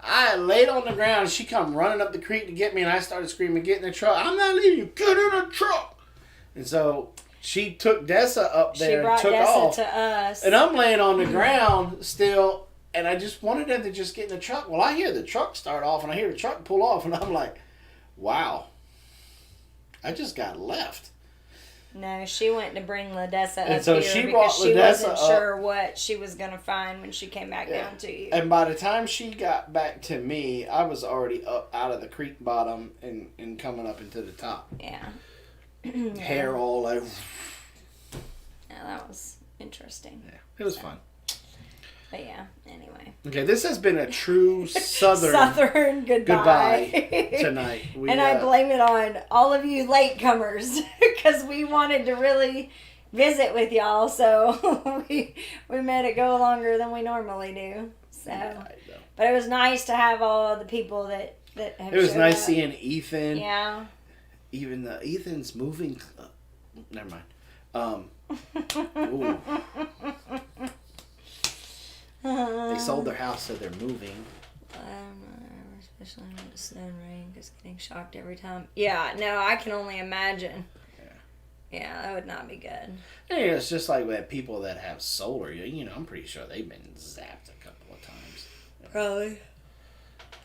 I laid on the ground. She come running up the creek to get me, and I started screaming, "Get in the truck! I'm not leaving you. Get in the truck!" And so she took Dessa up there and took off. She brought Dessa to us. And I'm laying on the ground still, and I just wanted them to just get in the truck. Well, I hear the truck start off, and I hear the truck pull off, and I'm like, wow. I just got left. No, she went to bring Ladessa up so here she because she Ladessa wasn't sure what she was going to find when she came back down to you. And by the time she got back to me, I was already up out of the creek bottom and coming up into the top. Yeah. Hair all over. Yeah, that was interesting. Yeah, it was fun. But yeah, anyway. Okay, this has been a true Southern goodbye tonight. And I blame it on all of you latecomers because we wanted to really visit with y'all, so we made it go longer than we normally do. So, but it was nice to have all the people that have. It was nice up. seeing Ethan. Yeah. Even Ethan's moving. Never mind. Ooh. They sold their house, so they're moving. Especially when the snow and rain, because getting shocked every time. Yeah, no, I can only imagine. Yeah, that would not be good. Yeah, it's just like with people that have solar. You know, I'm pretty sure they've been zapped a couple of times. Probably.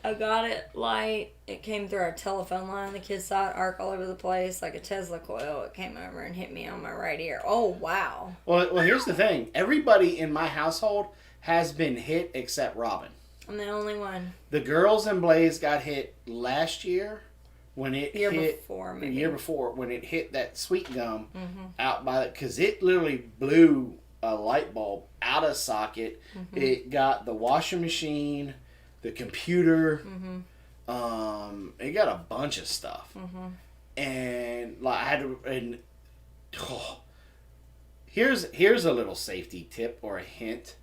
I got it light. It came through our telephone line. The kids saw it arc all over the place like a Tesla coil. It came over and hit me on my right ear. Oh, wow. Well, here's the thing. Everybody in my household has been hit except Robin. I'm the only one. The girls and Blaze got hit last year when it year hit... before, maybe. The year before, when it hit that sweet gum out by... Because it literally blew a light bulb out of socket. It got the washing machine... The computer, it got a bunch of stuff, and like I had to. And here's a little safety tip or a hint.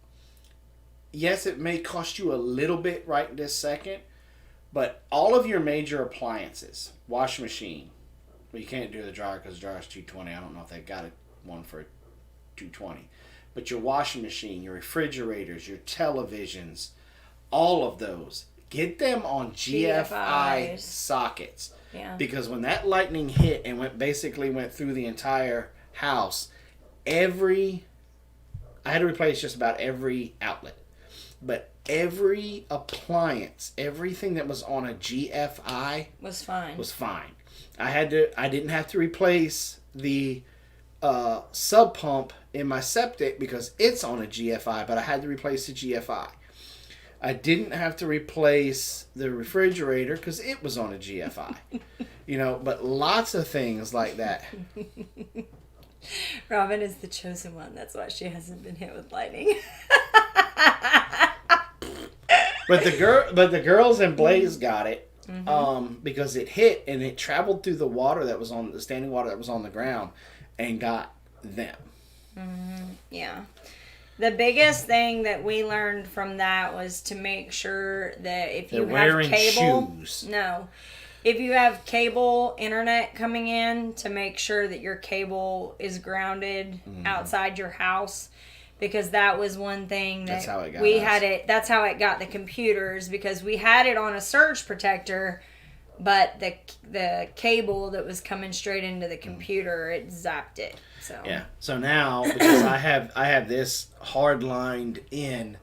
Yes, it may cost you a little bit right this second, but all of your major appliances, washing machine, well, you can't do the dryer because the dryer's $220. I don't know if they got one for $220, but your washing machine, your refrigerators, your televisions. All of those. Get them on GFI sockets. Yeah. Because when that lightning hit and basically went through the entire house, I had to replace just about every outlet. But every appliance, everything that was on a GFI was fine. I didn't have to replace the sub pump in my septic because it's on a GFI, but I had to replace the GFI. I didn't have to replace the refrigerator because it was on a GFI. But lots of things like that. Robin is the chosen one. That's why she hasn't been hit with lightning. But the girls and Blaze got it because it hit and it traveled through the water that was on the standing water that was on the ground and got them. Yeah. The biggest thing that we learned from that was to make sure that if you have cable, if you have cable internet coming in, to make sure that your cable is grounded outside your house, because that was one thing that that's how it got the computers, because we had it on a surge protector, but the cable that was coming straight into the computer, it zapped it. So yeah. So now, because I have this hard lined in,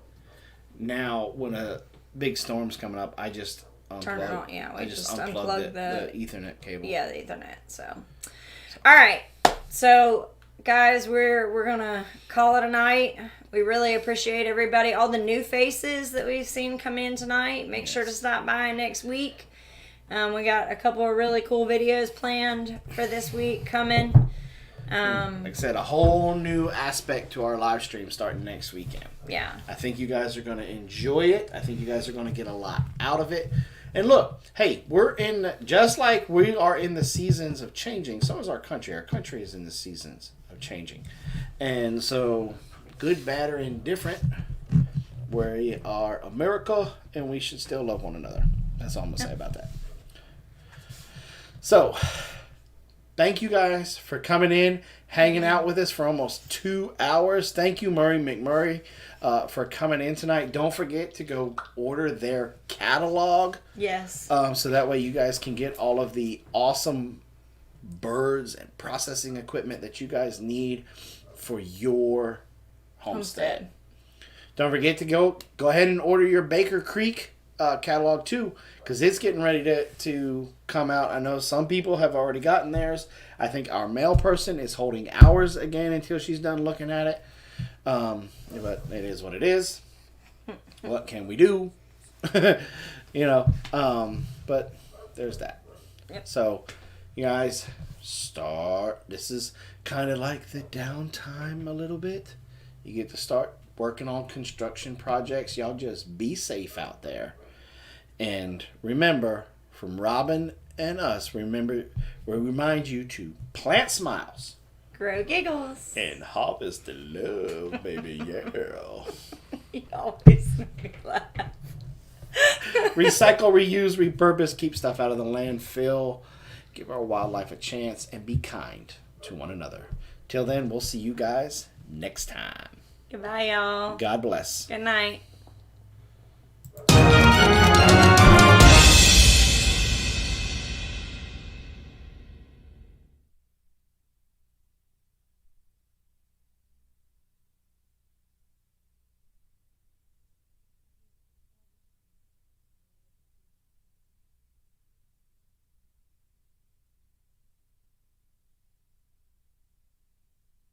now when a big storm's coming up, I just turn it on. Yeah, I just unplug the Ethernet cable. Yeah, the Ethernet. So, all right. So, guys, we're gonna call it a night. We really appreciate everybody, all the new faces that we've seen come in tonight. Make sure to stop by next week. We got a couple of really cool videos planned for this week coming. Like I said, a whole new aspect to our live stream starting next weekend. Yeah. I think you guys are going to enjoy it. I think you guys are going to get a lot out of it. And look, hey, just like we are in the seasons of changing, so is our country. Our country is in the seasons of changing. And so, good, bad, or indifferent, we are America, and we should still love one another. That's all I'm going to say about that. So, thank you guys for coming in, hanging out with us for almost 2 hours. Thank you, McMurray, for coming in tonight. Don't forget to go order their catalog. Yes. So that way you guys can get all of the awesome birds and processing equipment that you guys need for your homestead. Don't forget to go ahead and order your Baker Creek catalog too, because it's getting ready to come out. I know some people have already gotten theirs. I think our mail person is holding ours again until she's done looking at it. But it is what it is. What can we do? But there's that. Yep. So, you guys, this is kind of like the downtime a little bit. You get to start working on construction projects. Y'all just be safe out there. And remember, from Robin and us, we remind you to plant smiles. Grow giggles. And harvest the love, baby, yeah. You always make me laugh. Recycle, reuse, repurpose, keep stuff out of the landfill. Give our wildlife a chance and be kind to one another. Till then, we'll see you guys next time. Goodbye, y'all. God bless. Good night.